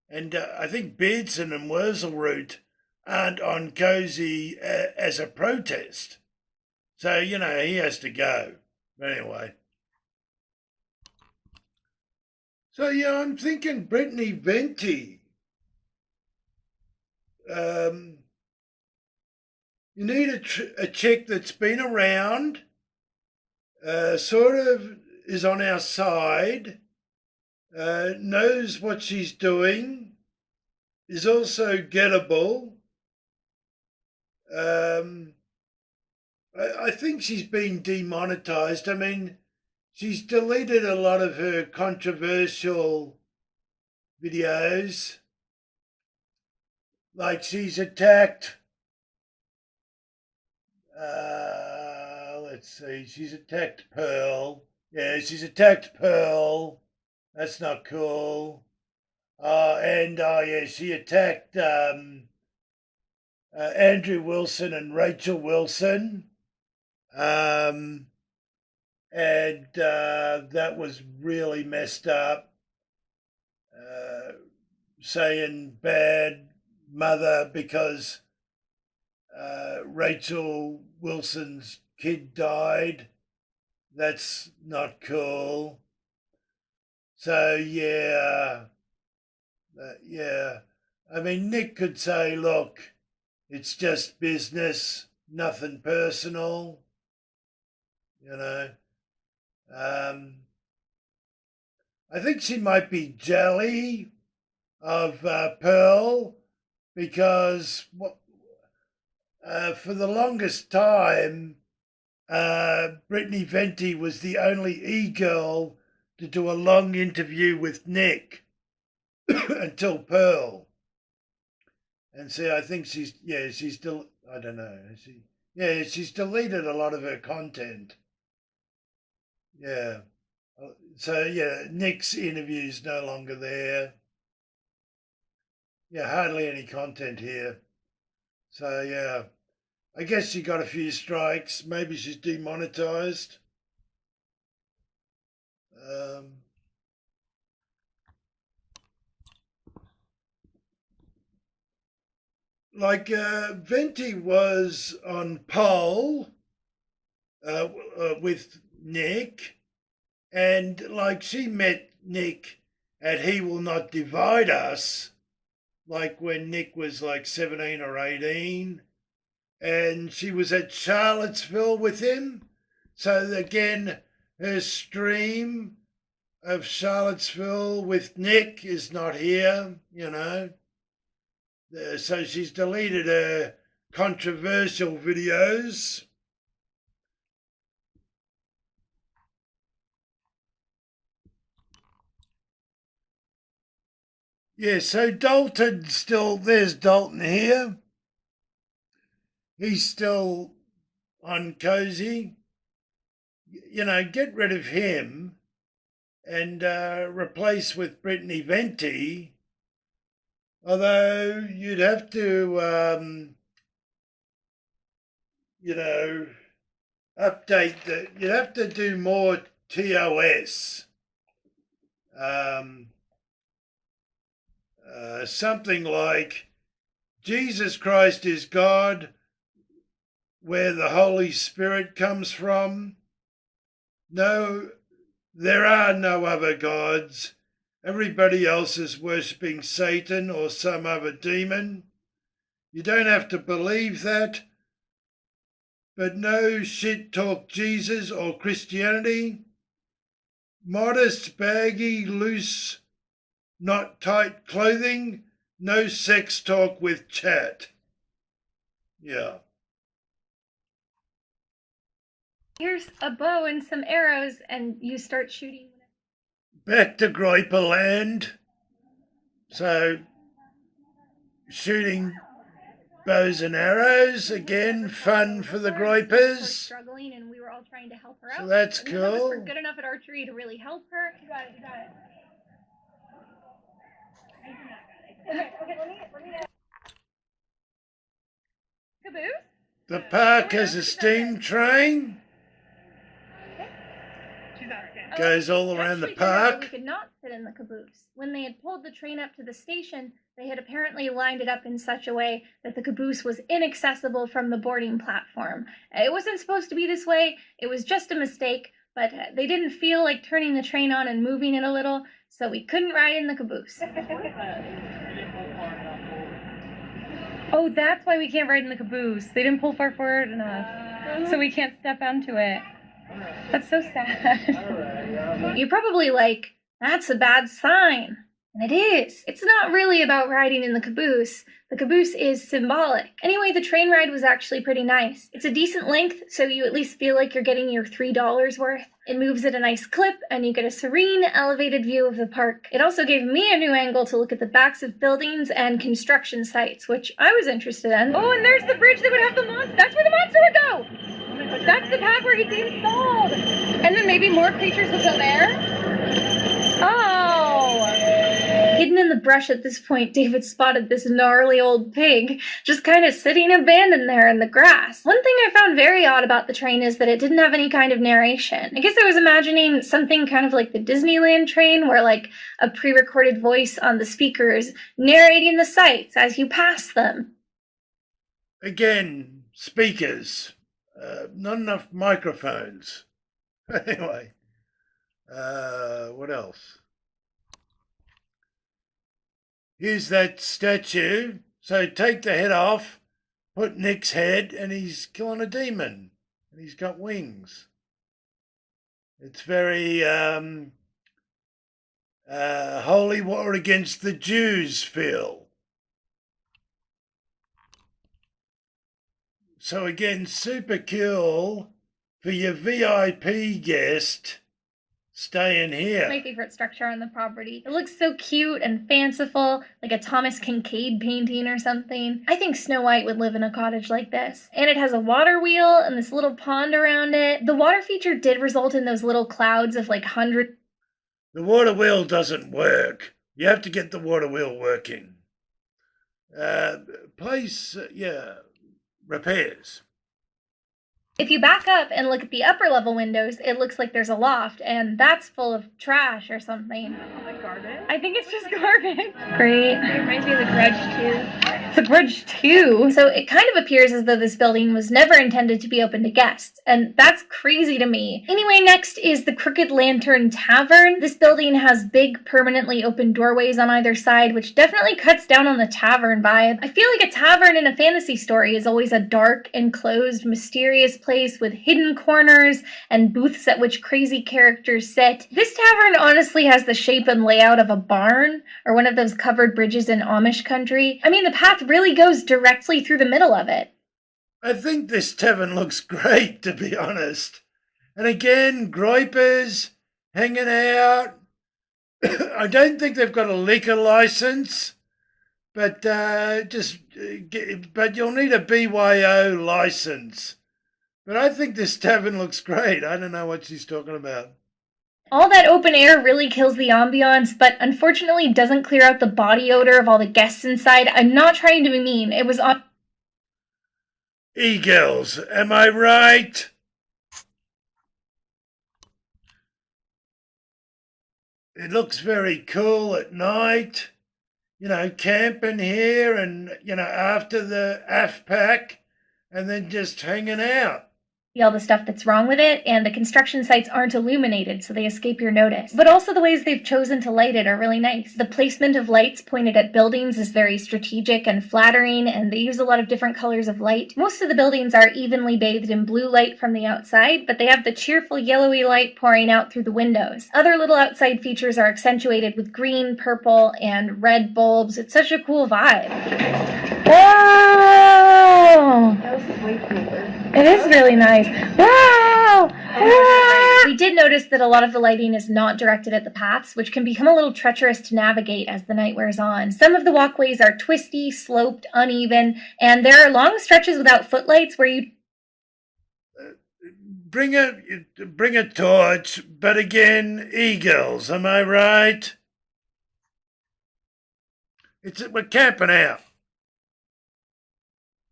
And I think Beardson and Wurzelroot aren't on Cozy as a protest. So, he has to go. But anyway. So, yeah, I'm thinking Brittany Venti. You need a chick that's been around, sort of is on our side, knows what she's doing, is also gettable. I think she's been demonetized. I mean, she's deleted a lot of her controversial videos. Like she's attacked, let's see, she's attacked Pearl. Yeah, she's attacked Pearl. That's not cool. She attacked Andrew Wilson and Rachel Wilson. And that was really messed up. Saying bad mother because Rachel Wilson's kid died. That's not cool. So yeah. I mean, Nick could say, look, it's just business, nothing personal. I think she might be jelly of Pearl because for the longest time, Brittany Venti was the only e-girl to do a long interview with Nick until Pearl. And see, I think she's still, I don't know. She's deleted a lot of her content. Yeah. So, yeah, Nick's interview's no longer there. Yeah, hardly any content here. So, yeah, I guess she got a few strikes. Maybe she's demonetized. like Venti was on pole with Nick, and like she met Nick at He Will Not Divide Us, like when Nick was like 17 or 18, and she was at Charlottesville with him. So again, her stream of Charlottesville with Nick is not here, you know. So she's deleted her controversial videos. Yeah, so Dalton still, there's Dalton here. He's still on Cozy. You know, get rid of him and replace with Brittany Venti. Although you'd have to, you know, update you'd have to do more TOS. Something like Jesus Christ is God, where the Holy Spirit comes from. No, there are no other gods. Everybody else is worshipping Satan or some other demon. You don't have to believe that. But no shit talk Jesus or Christianity. Modest, baggy, loose, not tight clothing. No sex talk with chat. Yeah. Here's a bow and some arrows, and you start shooting. Back to Groyper land. So, shooting bows and arrows, again, fun for the Groypers. Struggling, and we were all trying to help her out. So that's and none of us cool. were good enough at archery to really help her. You got it, you got it. Okay, let me Caboose? The park has a steam train. Goes all around the park. We could not fit in the caboose. When they had pulled the train up to the station, they had apparently lined it up in such a way that the caboose was inaccessible from the boarding platform. It wasn't supposed to be this way. It was just a mistake, but they didn't feel like turning the train on and moving it a little, so we couldn't ride in the caboose. Oh, that's why we can't ride in the caboose. They didn't pull far forward enough, so we can't step onto it. That's so sad. You're probably like, that's a bad sign. And it is. It's not really about riding in the caboose. The caboose is symbolic. Anyway, the train ride was actually pretty nice. It's a decent length, so you at least feel like you're getting your $3 worth. It moves at a nice clip, and you get a serene, elevated view of the park. It also gave me a new angle to look at the backs of buildings and construction sites, which I was interested in. Oh, and there's the bridge that would have the monster. That's where the monster would go! That's the path where he'd be installed. And then maybe more creatures would go there. Oh! Hidden in the brush at this point, David spotted this gnarly old pig just kind of sitting abandoned there in the grass. One thing I found very odd about the train is that it didn't have any kind of narration. I guess I was imagining something kind of like the Disneyland train, where like a pre-recorded voice on the speakers narrating the sights as you pass them. Again, speakers. Not enough microphones. Anyway, what else? Here's that statue. So take the head off, put Nick's head, and he's killing a demon. And he's got wings. It's very holy war against the Jews feel. So again, super cool for your VIP guest staying here. My favorite structure on the property. It looks so cute and fanciful, like a Thomas Kincaid painting or something. I think Snow White would live in a cottage like this. And it has a water wheel and this little pond around it. The water feature did result in those little clouds of like hundreds. The water wheel doesn't work. You have to get the water wheel working. Repairs. If you back up and look at the upper level windows, it looks like there's a loft, and that's full of trash or something. Like garbage? I think it's just garbage. Great. It reminds me of The Grudge, too. It's a bridge too. So it kind of appears as though this building was never intended to be open to guests, and that's crazy to me. Anyway, next is the Crooked Lantern Tavern. This building has big permanently open doorways on either side, which definitely cuts down on the tavern vibe. I feel like a tavern in a fantasy story is always a dark, enclosed, mysterious place with hidden corners and booths at which crazy characters sit. This tavern honestly has the shape and layout of a barn or one of those covered bridges in Amish country. I mean, the path really goes directly through the middle of it. I think this tavern looks great, to be honest. And again, Groypers hanging out. I don't think they've got a liquor license, but but you'll need a BYO license. But I think this tavern looks great. I don't know what she's talking about. All that open air really kills the ambiance, but unfortunately doesn't clear out the body odor of all the guests inside. I'm not trying to be mean. It was on. E-girls, am I right? It looks very cool at night. You know, camping here and, you know, after the AFPAC and then just hanging out. All the stuff that's wrong with it, and the construction sites aren't illuminated, so they escape your notice. But also the ways they've chosen to light it are really nice. The placement of lights pointed at buildings is very strategic and flattering, and they use a lot of different colors of light. Most of the buildings are evenly bathed in blue light from the outside, but they have the cheerful yellowy light pouring out through the windows. Other little outside features are accentuated with green, purple, and red bulbs. It's such a cool vibe. Whoa! That was way cooler. It is really nice. Wow! Wow! We did notice that a lot of the lighting is not directed at the paths, which can become a little treacherous to navigate as the night wears on. Some of the walkways are twisty, sloped, uneven, and there are long stretches without footlights where you Bring a torch, but again, e-girls, am I right? We're camping out.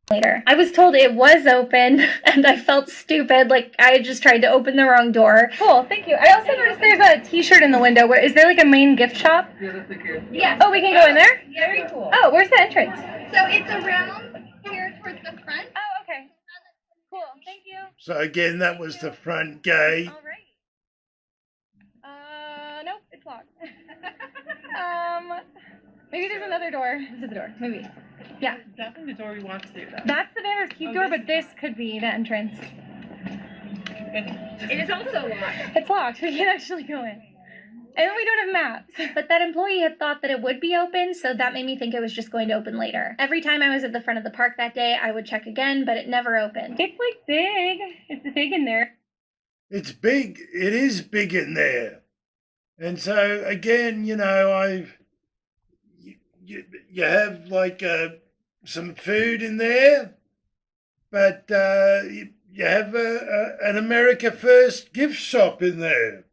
later. I was told it was open, and I felt stupid, like I had just tried to open the wrong door. Cool, thank you. I also noticed there's a t-shirt in the window. Is there like a main gift shop? Yeah, that's okay. Yeah. Oh, we can go in there? Very cool. Oh, where's the entrance? So it's around here towards the front. Oh, okay. Cool, thank you. So again, that was the front gate. All right. Nope, it's locked. Maybe there's another door. This is the door, maybe. Yeah. Definitely the door we walked through, though. That's the Vander's Keep door, but this could be the entrance. It is also locked. It's locked. We can't actually go in. And we don't have maps. But that employee had thought that it would be open, so that made me think it was just going to open later. Every time I was at the front of the park that day, I would check again, but it never opened. It's like big. It's big in there. It's big. It is big in there. And so again, you know, you have like some food in there, but you have an America First gift shop in there.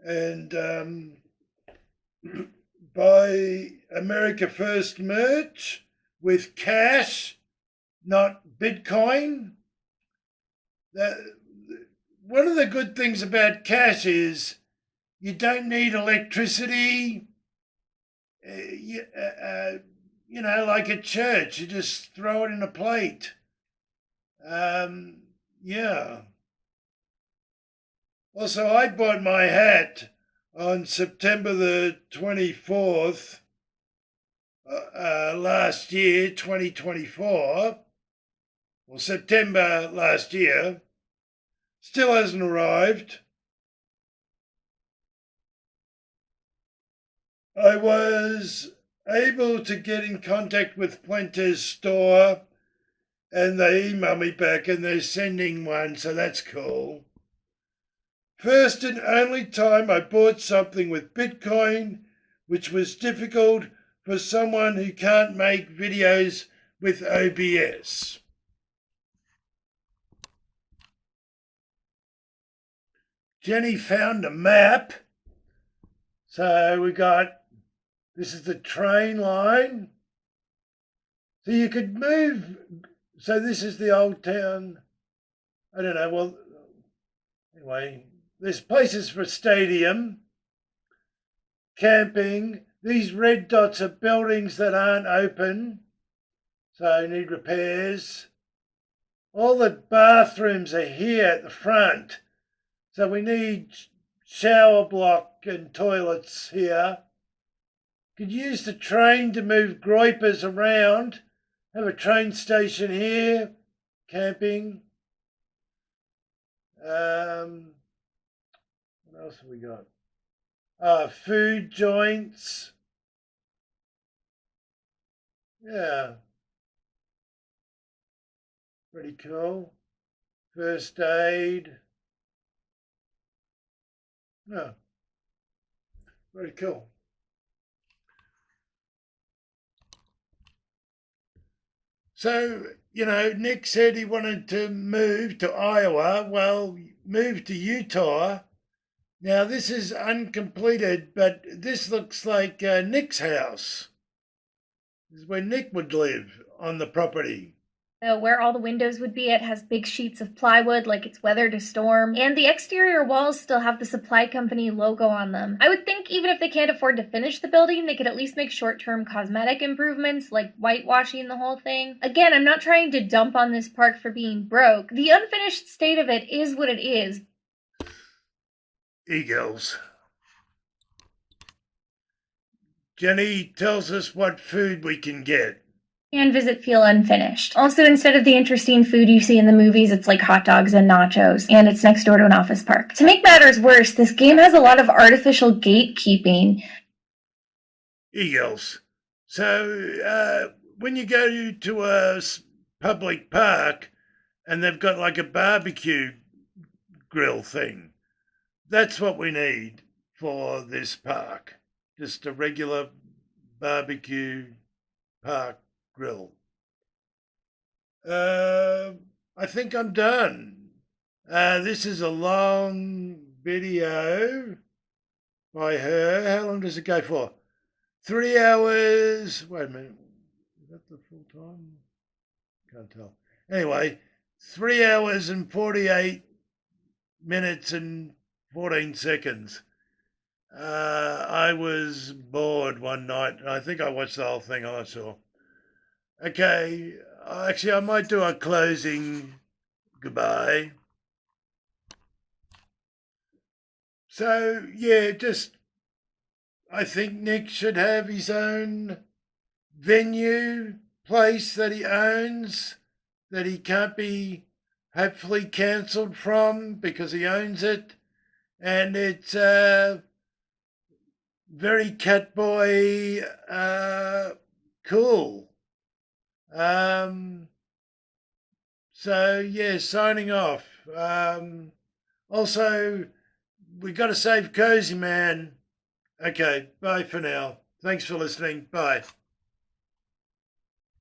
And buy America First merch with cash, not Bitcoin. One of the good things about cash is you don't need electricity. You know, like at church, you just throw it in a plate. Yeah. Also, I bought my hat on September the 24th last year, 2024. Well, September last year. Still hasn't arrived. I was able to get in contact with Fuentes store and they emailed me back and they're sending one, so that's cool. First and only time I bought something with Bitcoin, which was difficult for someone who can't make videos with OBS. Jenny found a map. So we got, this is the train line. So you could move, so this is the old town. I don't know, well, anyway. There's places for stadium, camping. These red dots are buildings that aren't open. So need repairs. All the bathrooms are here at the front. So we need shower block and toilets here. Could use the train to move Groypers around. Have a train station here. Camping. What else have we got? Food joints. Yeah. Pretty cool. First aid. Yeah. Very cool. So, Nick said he wanted to move to Iowa. Well, move to Utah. Now, this is uncompleted, but this looks like Nick's house. This is where Nick would live on the property. Where all the windows would be, it has big sheets of plywood like it's weathered a storm, and the exterior walls still have the supply company logo on them. I would think even if they can't afford to finish the building, they could at least make short-term cosmetic improvements like whitewashing the whole thing. Again, I'm not trying to dump on this park for being broke. The unfinished state of it is what it is. Eagles. Jenny tells us what food we can get. And visit feel unfinished. Also, instead of the interesting food you see in the movies, it's like hot dogs and nachos, and it's next door to an office park. To make matters worse, this game has a lot of artificial gatekeeping. Eagles. So, when you go to a public park and they've got like a barbecue grill thing, that's what we need for this park. Just a regular barbecue park grill. I think I'm done. This is a long video by her. How long does it go for? 3 hours. Wait a minute. Is that the full time? Can't tell. Anyway, 3 hours and 48 minutes and 14 seconds. I was bored one night, and I think I watched the whole thing. I'm not sure. Okay, actually, I might do a closing goodbye. So, yeah, I think Nick should have his own venue, place that he owns, that he can't be hopefully cancelled from because he owns it. And it's very Catboy cool. So yeah, signing off. Also, we got to save Cozy Man. Okay, bye for now. Thanks for listening. Bye.